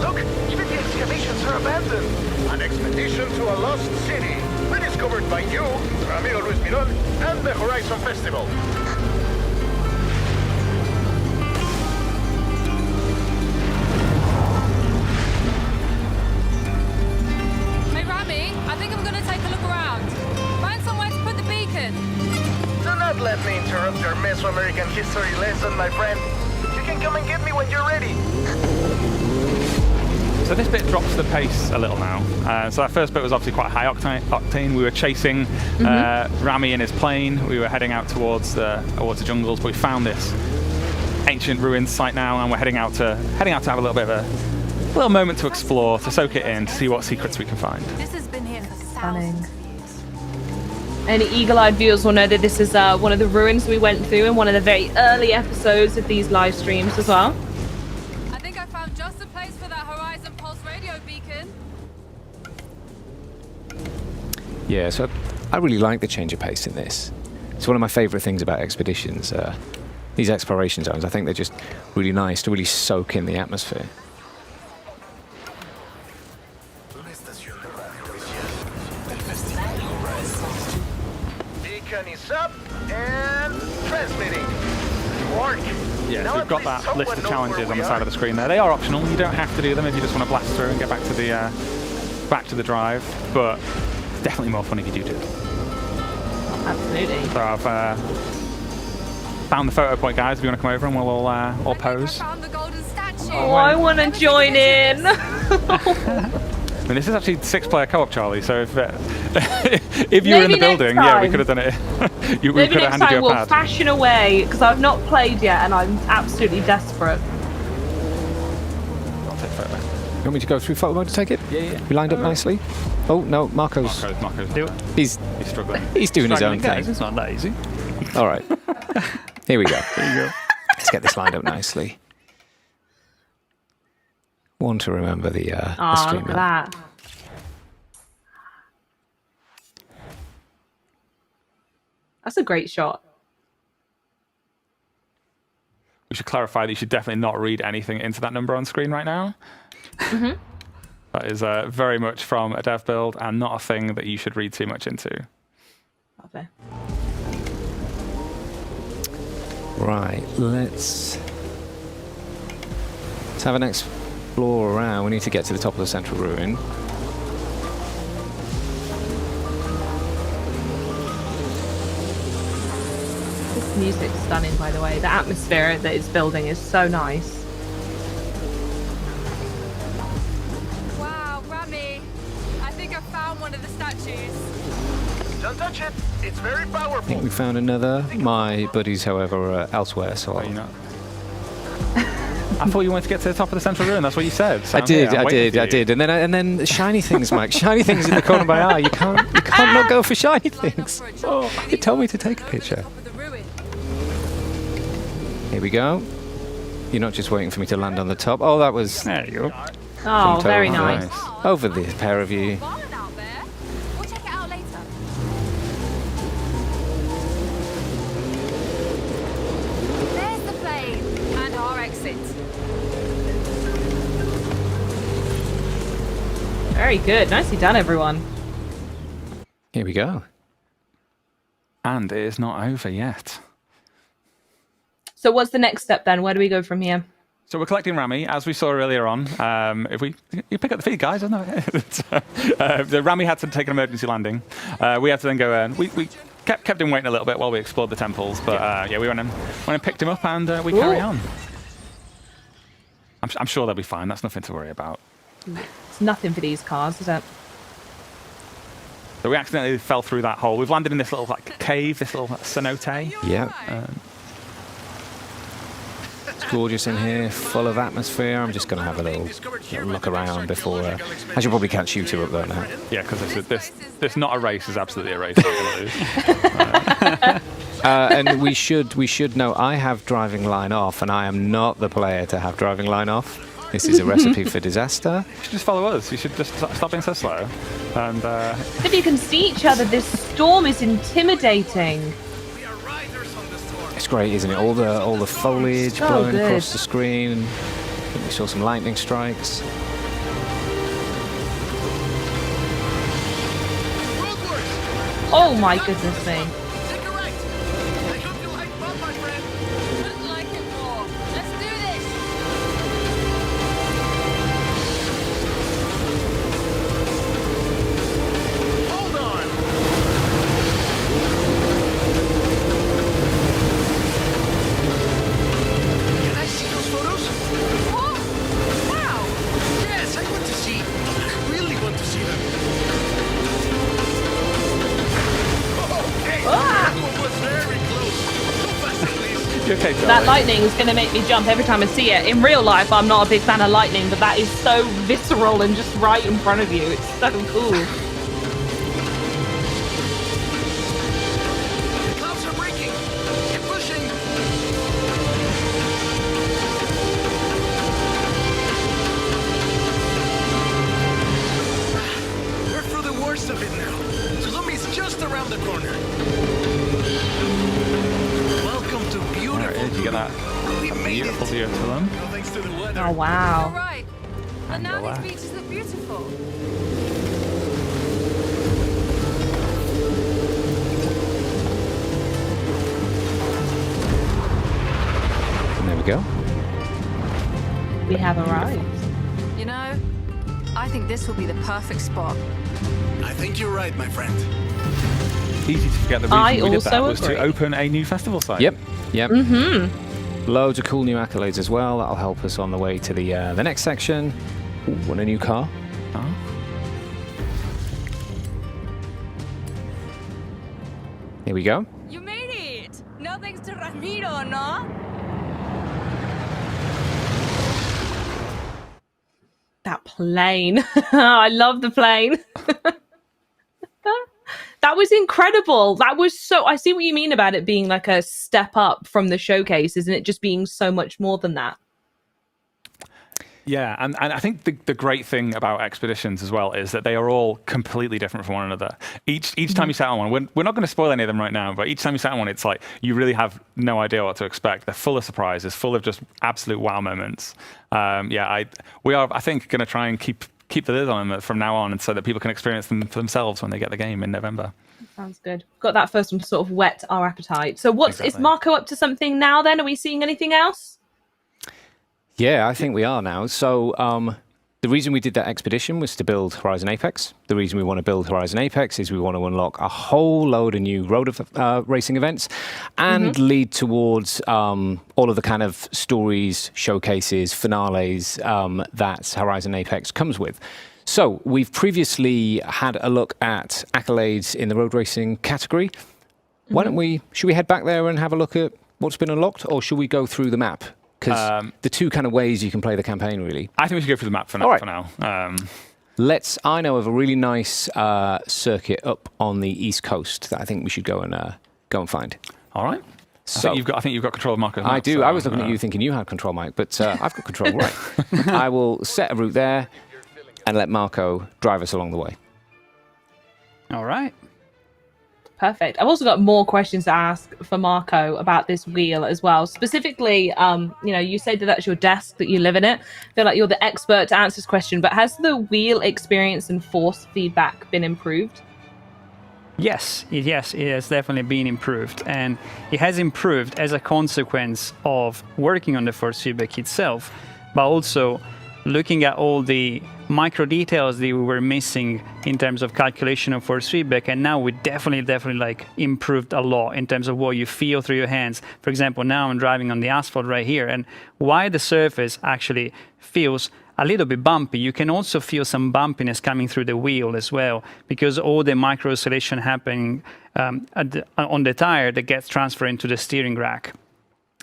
Look, even the excavations are abandoned. An expedition to a lost city. Rediscovered by you, Ramiro Luis Miron, and the Horizon Festival. Hey, Rami, I think I'm going to take a look around. Find somewhere to put the beacon. Do not let me interrupt your Mesoamerican history lesson, my friend. You can come and get me when you're ready. So this bit drops the pace a little now. So that first bit was obviously quite high octane. We were chasing Rami in his plane. We were heading out towards the jungles, but we found this ancient ruins site now, and we're heading out to have a little bit of a little moment to explore, to soak it in, to see what secrets we can find. This has been here for Stunning. thousands of years. Any eagle-eyed viewers will know that this is one of the ruins we went through in one of the very early episodes of these live streams as well. I think I found just the place for that Horizon Pulse radio beacon. Yeah, so I really like the change of pace in this. It's one of my favourite things about expeditions. These exploration zones, I think they're just really nice to really soak in the atmosphere. Beacon is up and transmitting. Work. Yeah, Now so we've at got least that someone list of knows challenges where on we the side are. of the screen there. They are optional. You don't have to do them if you just want to blast through and get back to the drive, but it's definitely more fun if you do it. Absolutely. So I've found the photo point, guys. If you want to come over and we'll all I think pose. I found the golden statue. Oh, I want to Let me join take in. I mean, this is actually 6-player co-op, Charlie. So if if you were in Maybe the next building, yeah, we time. could have done it. We Maybe could have next handed you time a we'll pad. fashion away, because I've not played yet and I'm absolutely desperate. I'll take photo. You want me to go through photo mode to take it? Yeah. We lined up nicely. Oh no, Marco's Marco's Do it. he's struggling. doing his own Guys, thing. it's not that easy. All right, here we go. There you go. Let's get this lined up nicely. One to remember the Oh, stream. look at that. That's a great shot. We should clarify that you should definitely not read anything into that number on screen right now. That is very much from a dev build and not a thing that you should read too much into. Lovely. Right, let's have an explore around. We need to get to the top of the central ruin. This music's stunning, by the way. The atmosphere that it's building is so nice. Wow, Rami, I think I found one of the statues. Don't touch it. It's very I think powerful. we found another. My buddies, however, are elsewhere, so Are you not? I thought you wanted to get to the top of the central ruin. That's what you said. So I did, I'm I waiting did. for you. And then the shiny things, Mike. Shiny things in the corner of my eye. You can't not go for shiny things. Oh, it told me to take a picture. Top of the ruin. Here we go. You're not just waiting for me to land on the top. Oh, that was There you go. Oh, very Totally nice. over the pair of you. Barn out there. We'll check it out later. There's the plane and our exit. Very good. Nicely done, everyone. Here we go. And it is not over yet. So what's the next step then? Where do we go from here? So we're collecting Rami, as we saw earlier on. If you pick up the feed, guys, isn't it? The Rami had to take an emergency landing. We had to then go. We kept him waiting a little bit while we explored the temples, but we went and picked him up, and we carry on. I'm sure they'll be fine. That's nothing to worry about. It's nothing for these cars, is it? So we accidentally fell through that hole. We've landed in this little cave, this little cenote. Yeah. It's gorgeous in here, full of atmosphere. I'm just going to have a little look around before. I should probably catch you two up there now. Yeah, because this not a race is absolutely a race. We're gonna lose. And we should know I have driving line off, and I am not the player to have driving line off. This is a recipe for disaster. You should just follow us. You should just stop being so slow. And If you can see each other, this storm is intimidating. It's great, isn't it? All the foliage So blowing good. across the screen. I think we saw some lightning strikes. Oh my goodness me. Take a right. I hope you like fun, my friend. Couldn't like it more. Let's do this. Hold on. Can I see those photos? What? Wow. Yes, I want to see. I really want to see them. Okay. That one was very close. Go faster, please. you okay, Charlie? That lightning is going to make me jump every time I see it. In real life, I'm not a big fan of lightning, but that is so visceral and just right in front of you. It's so cool. The clouds are breaking. Keep pushing. We're through the worst of it now. Tsuzumi's just around the corner. Welcome to beautiful. There it is. You get that We made beautiful it. view of Tulum. All thanks to the weather. Oh, All wow. right. And now these beaches look beautiful. And there we go. We have arrived. You know, I think this will be the perfect spot. I think you're right, my friend. Easy to forget the I reason we did that also was agree. to open a new festival site. Yep. Mm-hmm. Loads of cool new accolades as well. That'll help us on the way to the next section. Ooh, want a new car? Oh. Here we go. You made it! No thanks to Ramiro, no? That plane. I love the plane. That was incredible. That was so. I see what you mean about it being like a step up from the showcase, isn't it? Just being so much more than that. Yeah, and I think the great thing about expeditions as well is that they are all completely different from one another. Each time you set on one, we're not going to spoil any of them right now, but each time you set on one, it's like you really have no idea what to expect. They're full of surprises, full of just absolute wow moments. We are, I think, going to try and keep the lid on them from now on, and so that people can experience them for themselves when they get the game in November. Sounds good. Got that first one to sort of whet our appetite. So is Exactly. Marco up to something now then? Are we seeing anything else? Yeah, I think we are now. So the reason we did that expedition was to build Horizon Apex. The reason we want to build Horizon Apex is we want to unlock a whole load of new road racing events and lead towards all of the kind of stories, showcases, finales that Horizon Apex comes with. So we've previously had a look at Accolades in the road racing category. Should we head back there and have a look at what's been unlocked, or should we go through the map Because the two kind of ways you can play the campaign, really. I think we should go through the map for now. All right. For now. I know of a really nice circuit up on the East Coast that I think we should go and find. All right. So I think you've got control of Marco's map. I do. So, I was looking at you thinking you had control, Mike, but I've got control. Right. I will set a route there and let Marco drive us along the way. All right. Perfect. I've also got more questions to ask for Marco about this wheel as well. Specifically, you say that that's your desk, that you live in it. I feel like you're the expert to answer this question, but has the wheel experience and force feedback been improved? Yes, it has definitely been improved. And it has improved as a consequence of working on the force feedback itself, but also looking at all the micro details that we were missing in terms of calculation of force feedback, and now we definitely like improved a lot in terms of what you feel through your hands. For example, now I'm driving on the asphalt right here, and while the surface actually feels a little bit bumpy, you can also feel some bumpiness coming through the wheel as well, because all the micro oscillation happening on the tire that gets transferred into the steering rack.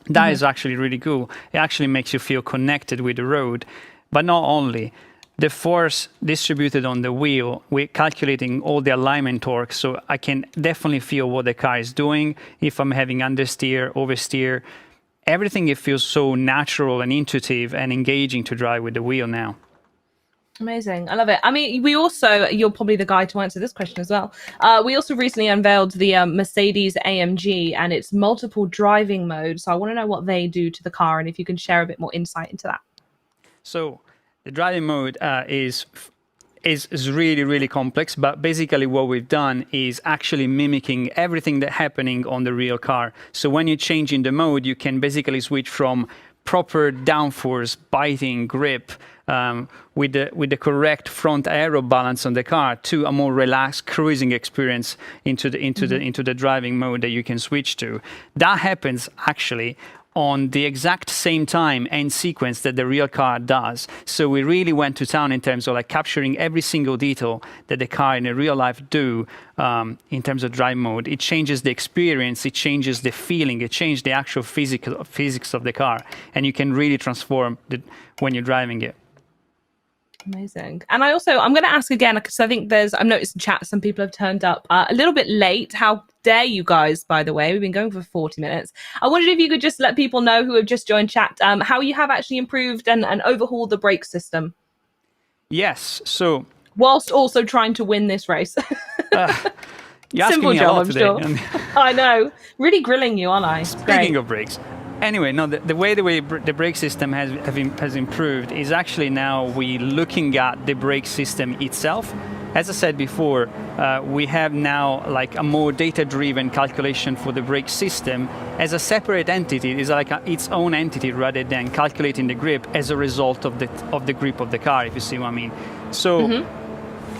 That is actually really cool. It actually makes you feel connected with the road. But not only, the force distributed on the wheel, we're calculating all the alignment torque, so I can definitely feel what the car is doing, if I'm having understeer, oversteer. Everything, it feels so natural and intuitive and engaging to drive with the wheel now. Amazing. I love it. I mean, you're probably the guy to answer this question as well. We also recently unveiled the Mercedes AMG and its multiple driving modes. So I want to know what they do to the car and if you can share a bit more insight into that. So the driving mode is really, really complex, but basically what we've done is actually mimicking everything that's happening on the real car. So when you change in the mode, you can basically switch from proper downforce, biting grip, with the correct front aero balance on the car, to a more relaxed cruising experience into the driving mode that you can switch to. That happens actually on the exact same time and sequence that the real car does. So we really went to town in terms of like capturing every single detail that the car in a real life do in terms of drive mode. It changes the experience, it changes the feeling, it changes the actual physics of the car, and you can really transform when you're driving it. Amazing. And I'm going to ask again, because I think I've noticed in chat some people have turned up a little bit late. How dare you guys, by the way? We've been going for 40 minutes. I wondered if you could just let people know who have just joined chat how you have actually improved and overhauled the brake system. Yes, so... whilst also trying to win this race. You're asking Simple me job, a lot I'm today. sure. I know. Really grilling you, aren't I? Speaking of brakes. Anyway, no, the way the brake system has improved is actually now we looking at the brake system itself. As I said before, we have now like a more data-driven calculation for the brake system as a separate entity. It's like its own entity rather than calculating the grip as a result of the grip of the car, if you see what I mean. So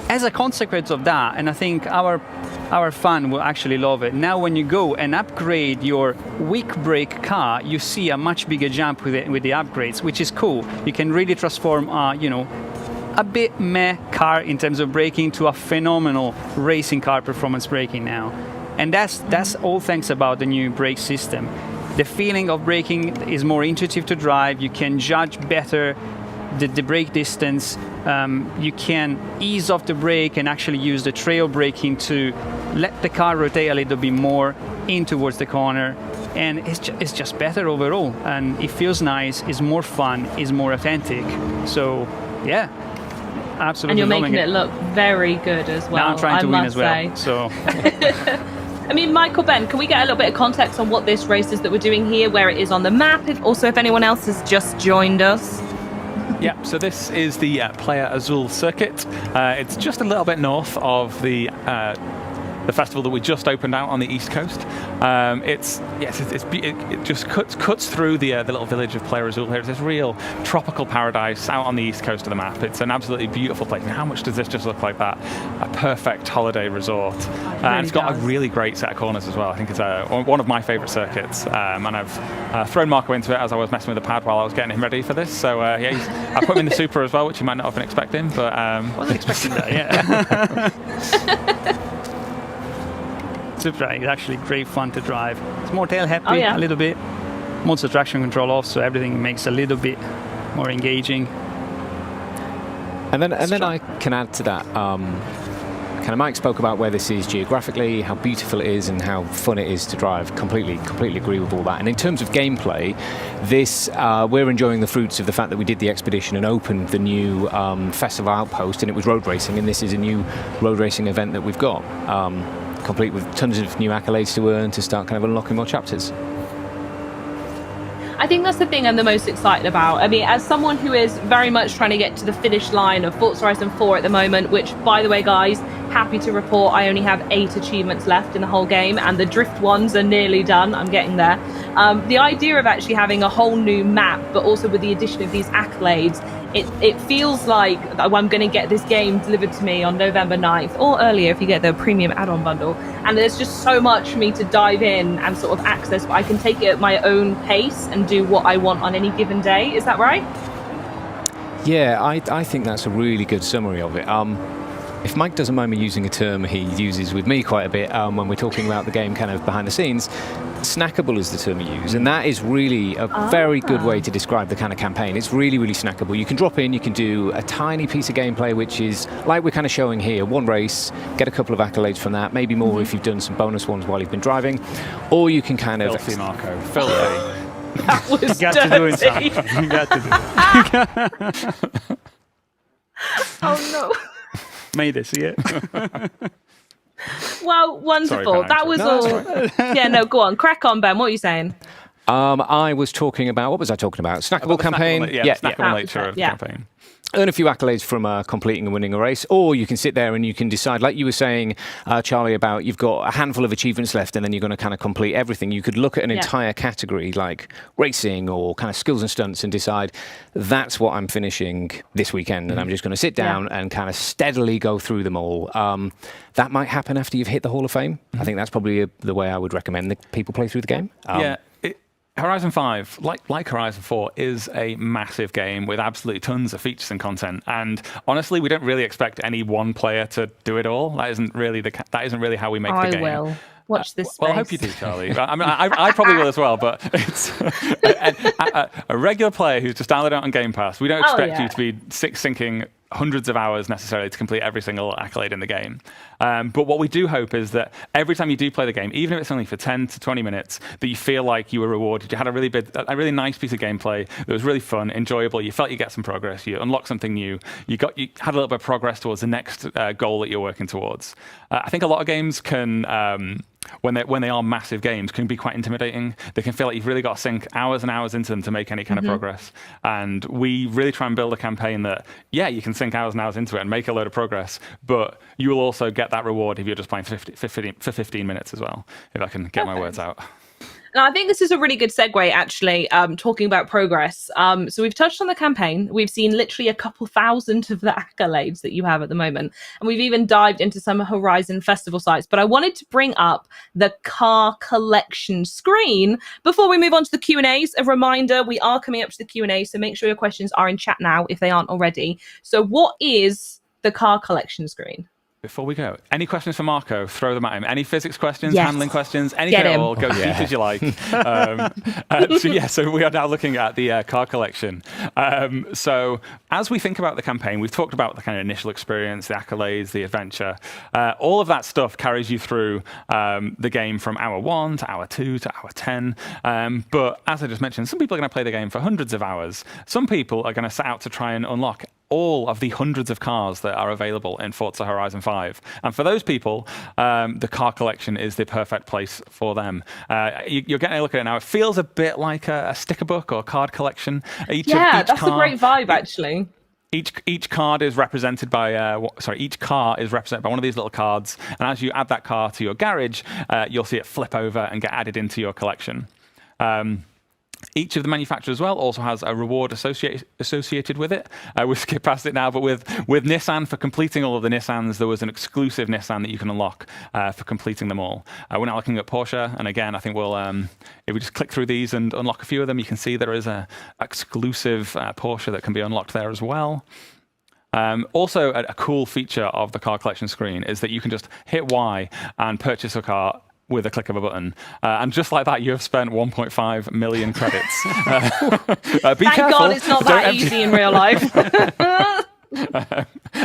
as a consequence of that, and I think our fan will actually love it, now when you go and upgrade your weak brake car, you see a much bigger jump with the upgrades, which is cool. You can really transform a bit meh car in terms of braking to a phenomenal racing car performance braking now. And that's all thanks about the new brake system. The feeling of braking is more intuitive to drive. You can judge better the brake distance. You can ease off the brake and actually use the trail braking to let the car rotate a little bit more in towards the corner. And it's just better overall. And it feels nice, it's more fun, it's more authentic. So, yeah. Absolutely. And you're making it look very good as well. Now I'm trying to win as well. So. I mean, Michael, Ben, can we get a little bit of context on what this race is that we're doing here, where it is on the map? If anyone else has just joined us. Yeah, so this is the Playa Azul circuit. It's just a little bit north of the festival that we just opened out on the East Coast. It just cuts through the little village of Playa Azul here. It's this real tropical paradise out on the East Coast of the map. It's an absolutely beautiful place. I mean, how much does this just look like that? A perfect holiday resort. And it's got a really great set of corners as well. I think it's one of my favorite circuits. And I've thrown Marco into it as I was messing with the pad while I was getting him ready for this. So I put him in the Super as well, which you might not have been expecting. But wasn't expecting that, yeah. Supra is actually great fun to drive. It's more tail happy a little bit. modes of traction control off, so everything makes a little bit more engaging. And then I can add to that. Kind of Mike spoke about where this is geographically, how beautiful it is, and how fun it is to drive. Completely agree with all that. And in terms of gameplay, this we're enjoying the fruits of the fact that we did the expedition and opened the new festival outpost, and it was road racing. And this is a new road racing event that we've got, complete with tons of new accolades to earn to start kind of unlocking more chapters. I think that's the thing I'm the most excited about. I mean, as someone who is very much trying to get to the finish line of Forza Horizon 4 at the moment, which, by the way, guys, happy to report I only have 8 achievements left in the whole game, and the drift ones are nearly done. I'm getting there. The idea of actually having a whole new map, but also with the addition of these accolades, it feels like I'm going to get this game delivered to me on November 9th, or earlier if you get the premium add-on bundle. And there's just so much for me to dive in and sort of access, but I can take it at my own pace and do what I want on any given day. Is that right? Yeah, I think that's a really good summary of it. If Mike doesn't mind me using a term he uses with me quite a bit when we're talking about the game kind of behind the scenes, snackable is the term we use, and that is really a very good way to describe the kind of campaign. It's really, really snackable. You can drop in, you can do a tiny piece of gameplay, which is like we're kind of showing here, one race, get a couple of accolades from that, maybe more if you've done some bonus ones while you've been driving, or you can kind of... Filthy, Marco. Filthy. That was You got to do it, dirty. Sam. You got to do it. Oh no. Made it, see it? Well, wonderful. Sorry, That was all. Yeah, no, go on. Crack on, Ben. What are you saying? I was talking about, what was I talking about? Snackable campaign. Snackable nature of the campaign. Earn a few accolades from completing and winning a race, or you can sit there and you can decide, like you were saying, Charlie, about you've got a handful of achievements left and then you're going to kind of complete everything. You could look at an entire category like racing or kind of skills and stunts and decide that's what I'm finishing this weekend and I'm just going to sit down and kind of steadily go through them all. That might happen after you've hit the Hall of Fame. I think that's probably the way I would recommend that people play through the game. Horizon 5, like Horizon 4, is a massive game with absolutely tons of features and content. And honestly, we don't really expect any one player to do it all. That isn't really how we make the game. I will. Watch this space. Well, I hope you do, Charlie. I mean, I probably will as well, but it's a regular player who's just downloaded it on Game Pass. We don't expect you to be sinking hundreds of hours necessarily to complete every single accolade in the game. But what we do hope is that every time you do play the game, even if it's only for 10 to 20 minutes, that you feel like you were rewarded. You had a really nice piece of gameplay that was really fun, enjoyable. You felt you get some progress. You unlocked something new. You had a little bit of progress towards the next goal that you're working towards. I think a lot of games can... when they are massive games, can be quite intimidating. They can feel like you've really got to sink hours and hours into them to make any kind of progress. And we really try and build a campaign that, you can sink hours and hours into it and make a load of progress, but you will also get that reward if you're just playing for 15 minutes as well, if I can get my words out. Now, I think this is a really good segue, actually, talking about progress. So we've touched on the campaign. We've seen literally a couple thousand of the accolades that you have at the moment. And we've even dived into some Horizon Festival sites. But I wanted to bring up the car collection screen before we move on to the Q&As. A reminder, we are coming up to the Q&A, so make sure your questions are in chat now if they aren't already. So what is the car collection screen? Before we go, any questions for Marco? Throw them at him. Any physics questions, handling questions, anything at all? Go deep as you like. So we are now looking at the car collection. So as we think about the campaign, we've talked about the kind of initial experience, the accolades, the adventure. All of that stuff carries you through the game from hour 1 to hour 2 to hour 10. But as I just mentioned, some people are going to play the game for hundreds of hours. Some people are going to set out to try and unlock all of the hundreds of cars that are available in Forza Horizon 5. And for those people, the car collection is the perfect place for them. You're getting a look at it now. It feels a bit like a sticker book or card collection. That's a great vibe, actually. Each card is represented by each car is represented by one of these little cards. And as you add that car to your garage, you'll see it flip over and get added into your collection. Each of the manufacturers as well also has a reward associated with it. We'll skip past it now, but with Nissan, for completing all of the Nissans, there was an exclusive Nissan that you can unlock for completing them all. We're now looking at Porsche, and again, I think we'll, if we just click through these and unlock a few of them, you can see there is an exclusive Porsche that can be unlocked there as well. Also, a cool feature of the car collection screen is that you can just hit Y and purchase a car with a click of a button. And just like that, you have spent 1.5 million credits. Be Thank careful. God it's not that easy in real life.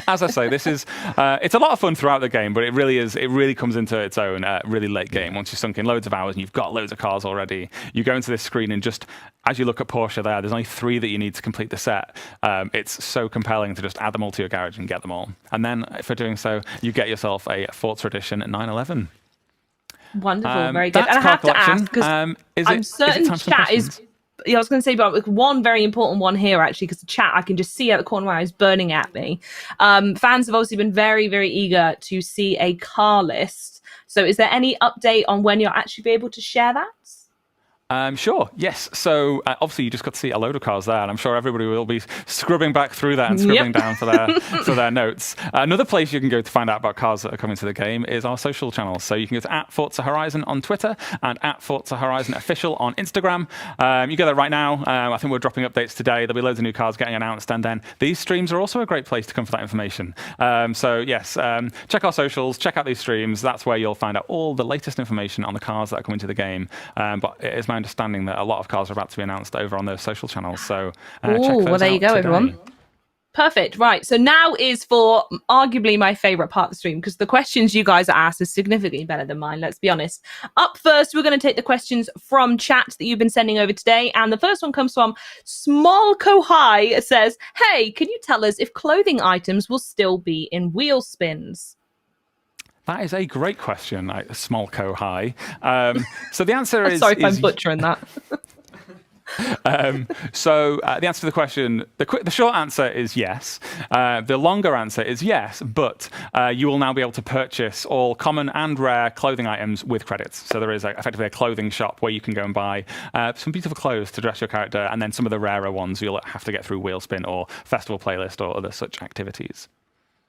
As I say, this is it's a lot of fun throughout the game, but it really is. It really comes into its own really late game. Once you've sunk in loads of hours and you've got loads of cars already, you go into this screen and just as you look at Porsche there's only 3 that you need to complete the set. It's so compelling to just add them all to your garage and get them all. And then for doing so, you get yourself a Forza Edition 911. Wonderful, very good. And I have to ask, because I'm certain chat is... Yeah, I was going to say, but one very important one here, actually, because the chat, I can just see out the corner of my eye is burning at me. Fans have obviously been very, very eager to see a car list. So is there any update on when you'll actually be able to share that? Sure, yes. So obviously you just got to see a load of cars there, and I'm sure everybody will be scrubbing back through that and scribbling down for their notes. Another place you can go to find out about cars that are coming to the game is our social channels. So you can go to @Forza Horizon on Twitter and @Forza Horizon Official on Instagram. You go there right now. I think we're dropping updates today. There'll be loads of new cars getting announced, and then these streams are also a great place to come for that information. So yes, check our socials, check out these streams. That's where you'll find out all the latest information on the cars that are coming to the game. But it is my understanding that a lot of cars are about to be announced over on those social channels. So check those well, there you out go, today. everyone. Perfect. Right. So now is for arguably my favorite part of the stream, because the questions you guys are asked are significantly better than mine. Let's be honest. Up first, we're going to take the questions from chat that you've been sending over today. And the first one comes from Smolko High. It says, hey, can you tell us if clothing items will still be in wheel spins? That is a great question, Smolko High. So the answer is... Sorry if I'm butchering that. So the answer to the question, the short answer is yes. The longer answer is yes, but you will now be able to purchase all common and rare clothing items with credits. So there is effectively a clothing shop where you can go and buy some beautiful clothes to dress your character, and then some of the rarer ones you'll have to get through Wheelspin or Festival Playlist or other such activities.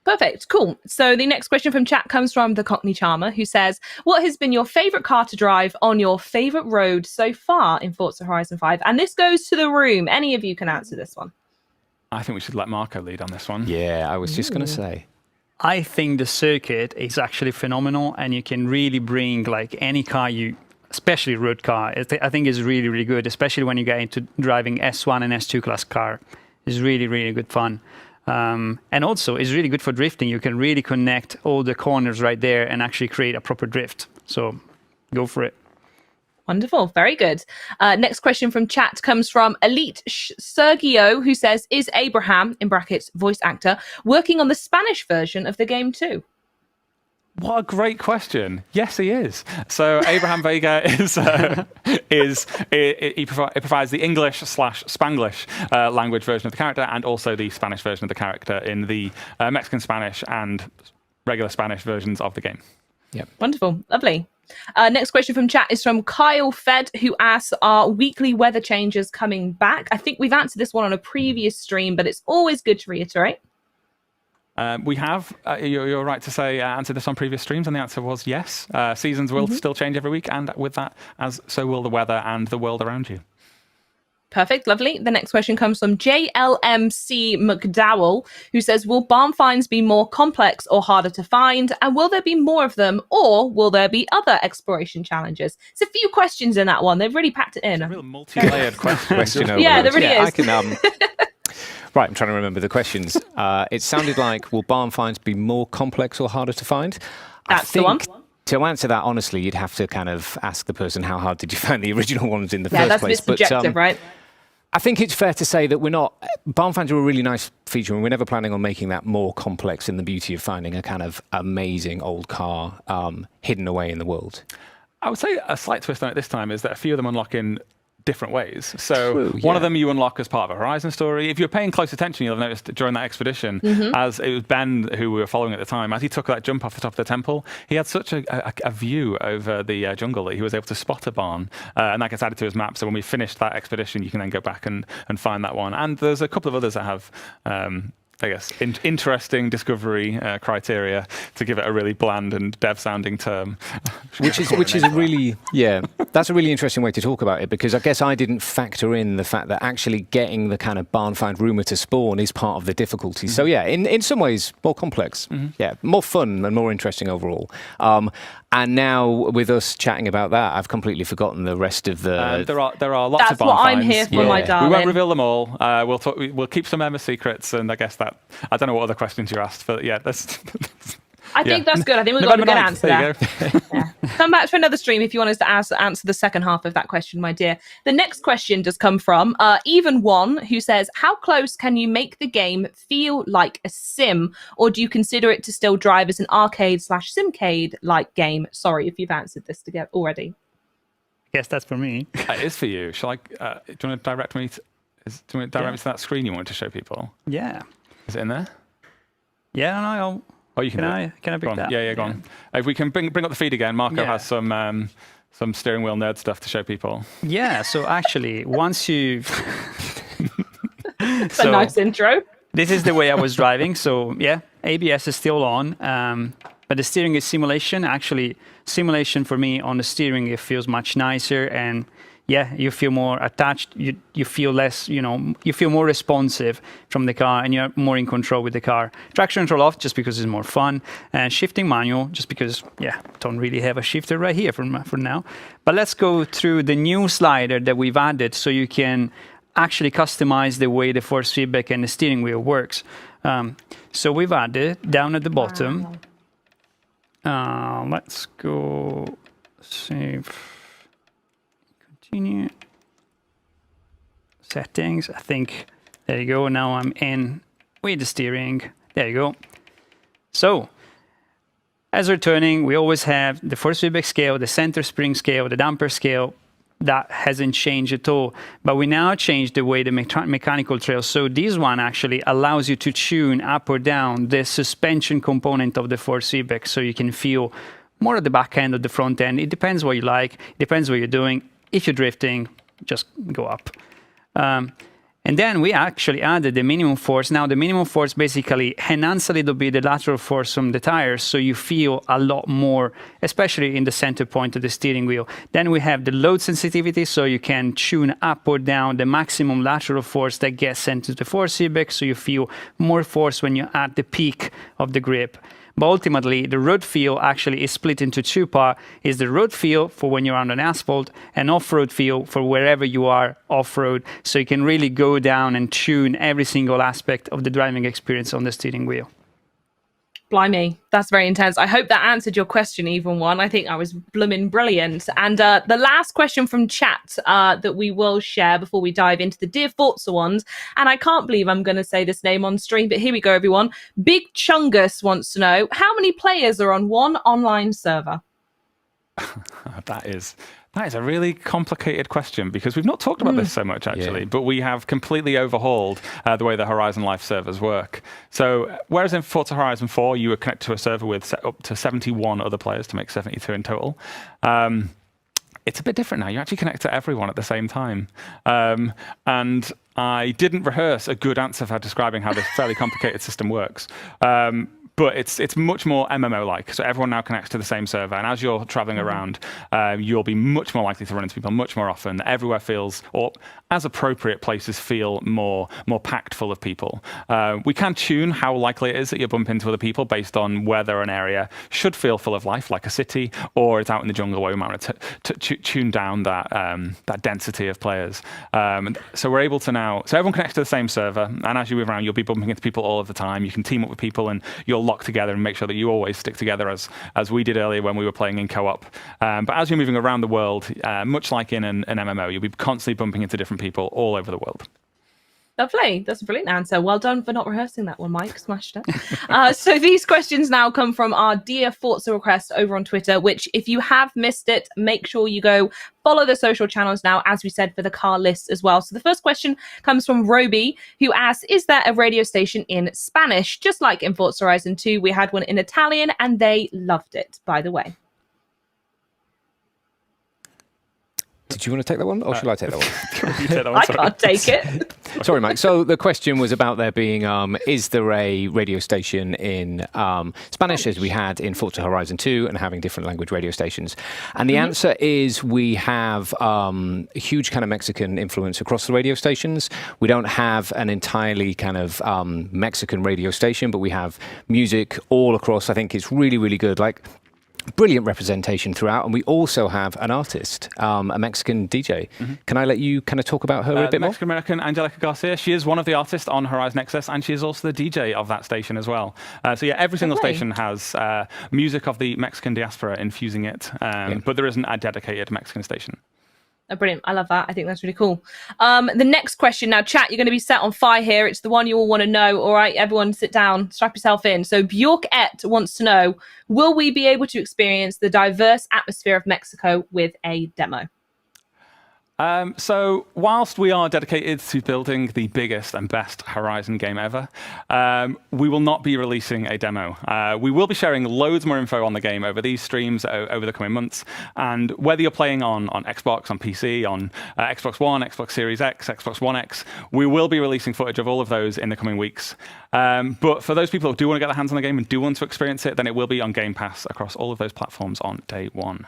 Perfect. Cool. So the next question from chat comes from the Cockney Charmer, who says, what has been your favourite car to drive on your favourite road so far in Forza Horizon 5? And this goes to the room. Any of you can answer this one. I think we should let Marco lead on this one. Yeah, I was just going to say. I think the circuit is actually phenomenal, and you can really bring like any car especially road car. I think is really, really good, especially when you get into driving S1 and S2 class car. It's really, really good fun. And also, it's really good for drifting. You can really connect all the corners right there and actually create a proper drift. So go for it. Wonderful. Very good. Next question from chat comes from Elite Sergio, who says, is Abraham, in brackets, voice actor, working on the Spanish version of the game too? What a great question. Yes, he is. So Abraham Vega he provides the English/Spanglish language version of the character, and also the Spanish version of the character in the Mexican Spanish and regular Spanish versions of the game. Yep. Wonderful. Lovely. Next question from chat is from Kyle Fed, who asks, are weekly weather changes coming back? I think we've answered this one on a previous stream, but it's always good to reiterate. We have, you're right to say, answered this on previous streams, and the answer was yes. Seasons will still change every week, and with that, so will the weather and the world around you. Perfect, lovely. The next question comes from JLMC McDowell, who says, will barn finds be more complex or harder to find? And will there be more of them, or will there be other exploration challenges? It's a few questions in that one. They've really packed it in. It's a real multi-layered question. Yeah, there really is. I can... Right, I'm trying to remember the questions. It sounded like, will barn finds be more complex or harder to find? That's the one. To answer that honestly, you'd have to kind of ask the person, how hard did you find the original ones in the Yeah, first that's place? a bit subjective, right? I think it's fair to say that we're not... Barn finds are a really nice feature, and we're never planning on making that more complex in the beauty of finding a kind of amazing old car hidden away in the world. I would say a slight twist on it this time is that a few of them unlock in different ways. So True, one of them you unlock as part of a Horizon story. If you're paying close attention, you'll have noticed during that expedition, as it was Ben who we were following at the time, as he took that jump off the top of the temple, he had such a view over the jungle that he was able to spot a barn, and that gets added to his map. So when we finished that expedition, you can then go back and find that one. And there's a couple of others that have I guess, interesting discovery criteria, to give it a really bland and dev-sounding term. Which is a really, that's a really interesting way to talk about it, because I guess I didn't factor in the fact that actually getting the kind of barn find rumour to spawn is part of the difficulty. So yeah, in some ways more complex, more fun and more interesting overall. And now, with us chatting about that, I've completely forgotten the rest of the... There are lots of That's barn what I'm finds. here for, my We darling. won't reveal them all. We'll keep some Emma secrets, and I guess that... I don't know what other questions you asked, but yeah, that's... I think that's good. I think we've got a November good 9th, answer there there. you go. Yeah. Come back for another stream if you want us to answer the second half of that question, my dear. The next question does come from Even One, who says, how close can you make the game feel like a sim, or do you consider it to still drive as an arcade/simcade-like game? Sorry if you've answered this together already. Yes, that's for me. It is for you. Shall I? Do you want to direct me to? Do you want to direct me to that screen you wanted to show people? Yeah. Is it in there? Yeah, no, Oh, you can. Can I pick that? Yeah, go on. If we can bring up the feed again, Marco has some steering wheel nerd stuff to show people. Yeah, so actually, once you... It's a nice intro. This is the way I was driving. So yeah, ABS is still on, but the steering is simulation. Actually, simulation for me on the steering, it feels much nicer, and yeah, you feel more attached. You feel less, you feel more responsive from the car, and you're more in control with the car. Traction control off just because it's more fun, and shifting manual just because, don't really have a shifter right here for now. But let's go through the new slider that we've added so you can actually customize the way the force feedback and the steering wheel works. So we've added down at the bottom. Let's go save. Continue. Settings. I think, there you go. Now I'm in with the steering. There you go. So, as we're turning, we always have the force feedback scale, the center spring scale, the damper scale. That hasn't changed at all. But we now changed the way the mechanical trail. So this one actually allows you to tune up or down the suspension component of the force feedback, so you can feel more at the back end or the front end. It depends what you like. It depends what you're doing. If you're drifting, just go up. And then we actually added the minimum force. Now the minimum force basically enhances a little bit the lateral force from the tires, so you feel a lot more, especially in the center point of the steering wheel. Then we have the load sensitivity, so you can tune up or down the maximum lateral force that gets sent to the force feedback, so you feel more force when you're at the peak of the grip. But ultimately, the road feel actually is split into two parts. Is the road feel for when you're on an asphalt, and off-road feel for wherever you are off-road. So you can really go down and tune every single aspect of the driving experience on the steering wheel. Blimey, that's very intense. I hope that answered your question, Even One. I think I was blooming brilliant. And the last question from chat that we will share before we dive into the Dear Forza ones, and I can't believe I'm going to say this name on stream, but here we go, everyone. Big Chungus wants to know, how many players are on one online server? That is a really complicated question, because we've not talked about this so much, actually, but we have completely overhauled the way the Horizon Life servers work. So whereas in Forza Horizon 4, you were connected to a server with up to 71 other players to make 72 in total, it's a bit different now. You actually connect to everyone at the same time. And I didn't rehearse a good answer for describing how this fairly complicated system works. But it's much more MMO-like. So everyone now connects to the same server. And as you're traveling around, you'll be much more likely to run into people much more often. Everywhere feels, or as appropriate, places feel more packed full of people. We can tune how likely it is that you bump into other people based on whether an area should feel full of life, like a city, or it's out in the jungle where we might want to tune down that density of players. So we're able to now, so everyone connects to the same server. And as you move around, you'll be bumping into people all of the time. You can team up with people, and you'll lock together and make sure that you always stick together, as we did earlier when we were playing in co-op. But as you're moving around the world, much like in an MMO, you'll be constantly bumping into different people all over the world. Lovely. That's a brilliant answer. Well done for not rehearsing that one, Mike. Smashed it. So these questions now come from our Dear Forza request over on Twitter, which if you have missed it, make sure you go follow the social channels now, as we said, for the car list as well. So the first question comes from Roby, who asks, is there a radio station in Spanish? Just like in Forza Horizon 2, we had one in Italian and they loved it, by the way. Did you want to take that one, or shall I take that one? I can't take it. Sorry, Mike. So the question was about there being, is there a radio station in Spanish, as we had in Forza Horizon 2, and having different language radio stations? And the answer is we have a huge kind of Mexican influence across the radio stations. We don't have an entirely kind of Mexican radio station, but we have music all across. I think it's really, really good. Like, brilliant representation throughout, and we also have an artist, a Mexican DJ. Can I let you kind of talk about her a bit the more? Mexican-American Angelica Garcia. She is one of the artists on Horizon Access, and she is also the DJ of that station as well. So yeah, every single station has music of the Mexican diaspora infusing it, but there isn't a dedicated Mexican station. Oh, brilliant. I love that. I think that's really cool. The next question now, chat, you're going to be set on fire here. It's the one you all want to know. All right, everyone sit down, strap yourself in. So Bjork-et wants to know, will we be able to experience the diverse atmosphere of Mexico with a demo? So whilst we are dedicated to building the biggest and best Horizon game ever, we will not be releasing a demo. We will be sharing loads more info on the game over these streams over the coming months. And whether you're playing on Xbox, on PC, on Xbox One, Xbox Series X, Xbox One X, we will be releasing footage of all of those in the coming weeks. But for those people who do want to get their hands on the game and do want to experience it, then it will be on Game Pass across all of those platforms on day one.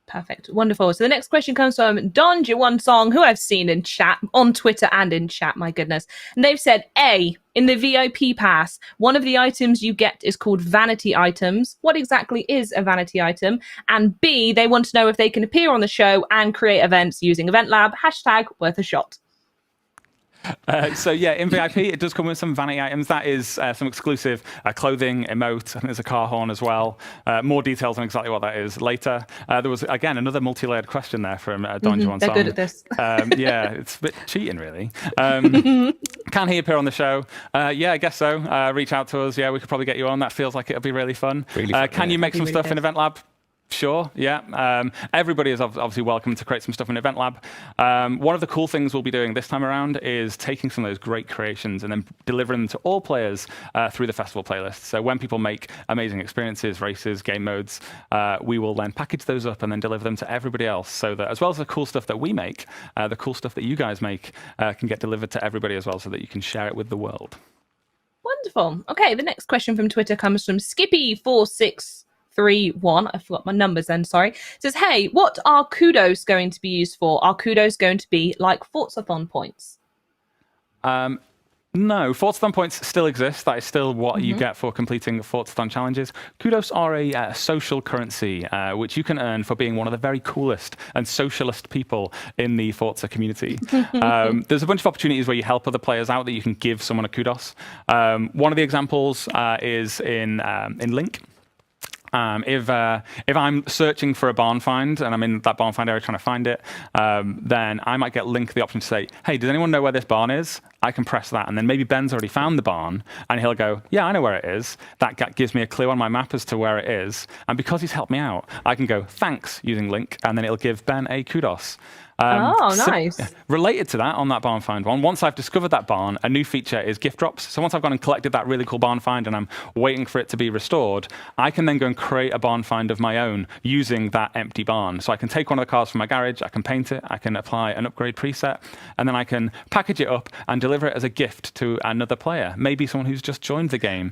Perfect. Wonderful. So the next question comes from Don One Song, who I've seen in chat, on Twitter and in chat, my goodness. And they've said, A, in the VIP pass, one of the items you get is called vanity items. What exactly is a vanity item? And B, they want to know if they can appear on the show and create events using Event Lab, #worth a shot. So yeah, in VIP, it does come with some vanity items. That is some exclusive clothing, emote. I think there's a car horn as well. More details on exactly what that is later. There was, again, another multi-layered question there from Don Juan They're Song. good at this. Yeah, it's a bit cheating, really. Can he appear on the show? Yeah, I guess so. Reach out to us. Yeah, we could probably get you on. That feels like it'll be really fun. Can you make some stuff in Event Lab? Sure, yeah. Everybody is obviously welcome to create some stuff in Event Lab. One of the cool things we'll be doing this time around is taking some of those great creations and then delivering them to all players through the festival playlist. So when people make amazing experiences, races, game modes, we will then package those up and then deliver them to everybody else, so that as well as the cool stuff that we make, the cool stuff that you guys make can get delivered to everybody as well, so that you can share it with the world. Wonderful. Okay, the next question from Twitter comes from Skippy4631. I forgot my numbers then, sorry. It says, hey, what are kudos going to be used for? Are kudos going to be like Forzathon points? No, Forzathon points still exist. That is still what you get for completing Forzathon challenges. Kudos are a social currency, which you can earn for being one of the very coolest and socialist people in the Forza community. There's a bunch of opportunities where you help other players out that you can give someone a kudos. One of the examples is in Link. If I'm searching for a barn find and I'm in that barn find area trying to find it, then I might get Link the option to say, hey, does anyone know where this barn is? I can press that, and then maybe Ben's already found the barn, and he'll go, yeah, I know where it is. That gives me a clue on my map as to where it is, and because he's helped me out, I can go, thanks, using Link, and then it'll give Ben a kudos. Nice. Related to that, on that barn find one, once I've discovered that barn, a new feature is gift drops. So once I've gone and collected that really cool barn find and I'm waiting for it to be restored, I can then go and create a barn find of my own using that empty barn. So I can take one of the cars from my garage, I can paint it, I can apply an upgrade preset, and then I can package it up and deliver it as a gift to another player, maybe someone who's just joined the game.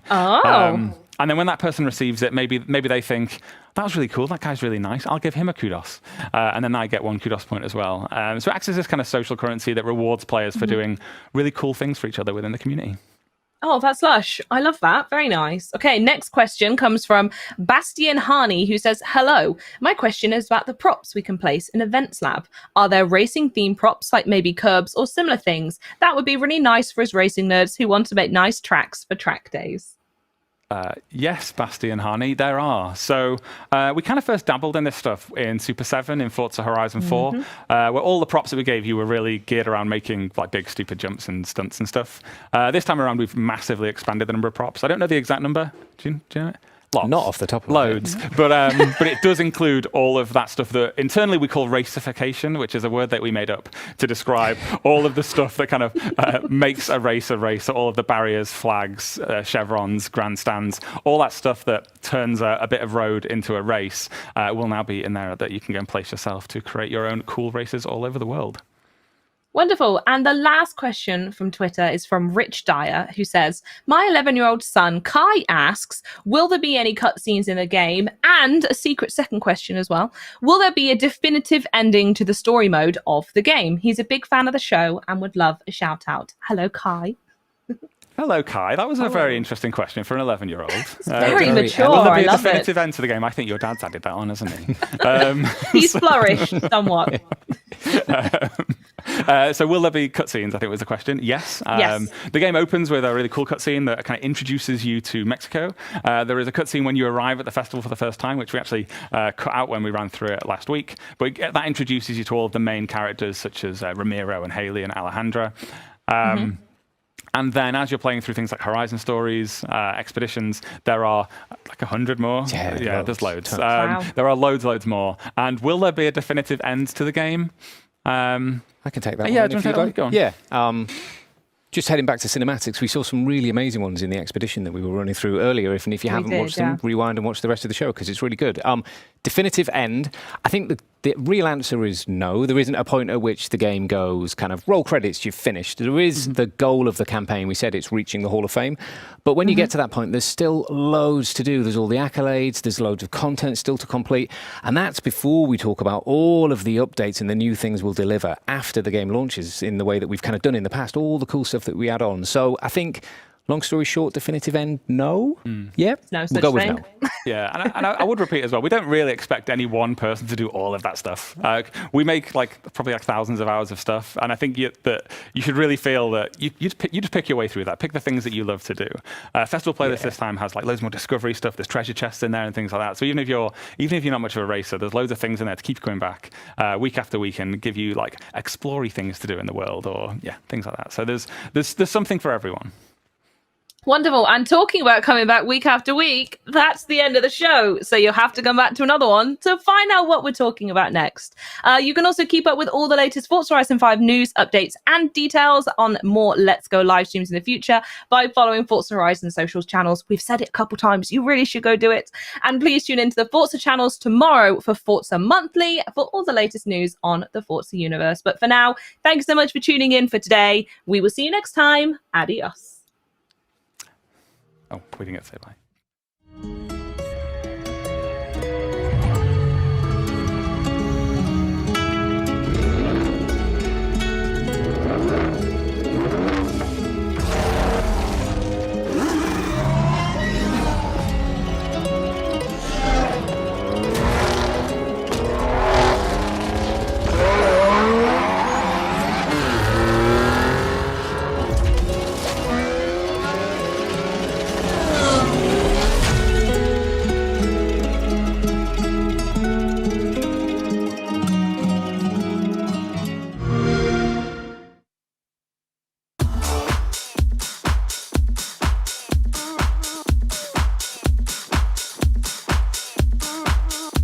And then when that person receives it, maybe they think, that was really cool, that guy's really nice, I'll give him a kudos. And then I get one kudos point as well. So it acts as this kind of social currency that rewards players for doing really cool things for each other within the community. Oh, that's lush. I love that. Very nice. Okay, next question comes from Bastian Harney, who says, hello. My question is about the props we can place in Events Lab. Are there racing theme props, like maybe curbs or similar things? That would be really nice for us racing nerds who want to make nice tracks for track days. Yes, Bastian Harney, there are. So we kind of first dabbled in this stuff in Super 7, in Forza Horizon 4, where all the props that we gave you were really geared around making like big, stupid jumps and stunts and stuff. This time around, we've massively expanded the number of props. I don't know the exact number. Do you know it? Lots. Not off the top of Loads. But it does include all of that stuff that internally we call racification, which is a word that we made up to describe all of the stuff that kind of makes a race a race. So all of the barriers, flags, chevrons, grandstands, all that stuff that turns a bit of road into a race will now be in there that you can go and place yourself to create your own cool races all over the world. Wonderful. And the last question from Twitter is from Rich Dyer, who says, my 11-year-old son, Kai, asks, will there be any cutscenes in the game? And a secret second question as well. Will there be a definitive ending to the story mode of the game? He's a big fan of the show and would love a shout out. Hello, Kai. Hello, Kai. That was a very interesting question for an 11-year-old. Very mature. Will there I be a love definitive it. end to the game? I think your dad's added that on, hasn't he? He's flourished somewhat. So will there be cutscenes, I think was the question. Yes. Yes. The game opens with a really cool cutscene that kind of introduces you to Mexico. There is a cutscene when you arrive at the festival for the first time, which we actually cut out when we ran through it last week. But that introduces you to all of the main characters, such as Ramiro and Haley and Alejandra. And then as you're playing through things like Horizon stories, expeditions, there are like 100 more. Yeah, there's loads. Wow. There are loads more. And will there be a definitive end to the game? I can take that Yeah, one do you if want you'd to like. go on? Yeah. Just heading back to cinematics, we saw some really amazing ones in the expedition that we were running through earlier. If you haven't watched them, rewind and watch the rest of the show because it's really good. Definitive end. I think the real answer is no. There isn't a point at which the game goes kind of roll credits, you've finished. There is the goal of the campaign. We said it's reaching the Hall of Fame. But when you get to that point, there's still loads to do. There's all the accolades. There's loads of content still to complete. And that's before we talk about all of the updates and the new things we'll deliver after the game launches in the way that we've kind of done in the past, all the cool stuff that we add on. So I think, long story short, definitive end, no. Yeah, No we'll go with thing. no. Yeah, and I would repeat as well, we don't really expect any one person to do all of that stuff. We make probably thousands of hours of stuff, and I think that you should really feel that you just pick your way through that. Pick the things that you love to do. Festival Playlist this time has loads more discovery stuff. There's treasure chests in there and things like that. So even if you're not much of a racer, there's loads of things in there to keep you coming back week after week and give you explory things to do in the world or things like that. So there's something for everyone. Wonderful. And talking about coming back week after week, that's the end of the show. So you'll have to come back to another one to find out what we're talking about next. You can also keep up with all the latest Forza Horizon 5 news, updates, and details on more Let's Go live streams in the future by following Forza Horizon socials channels. We've said it a couple times. You really should go do it. And please tune into the Forza channels tomorrow for Forza Monthly for all the latest news on the Forza universe. But for now, thanks so much for tuning in for today. We will see you next time. Adios. Oh, we didn't get to say bye.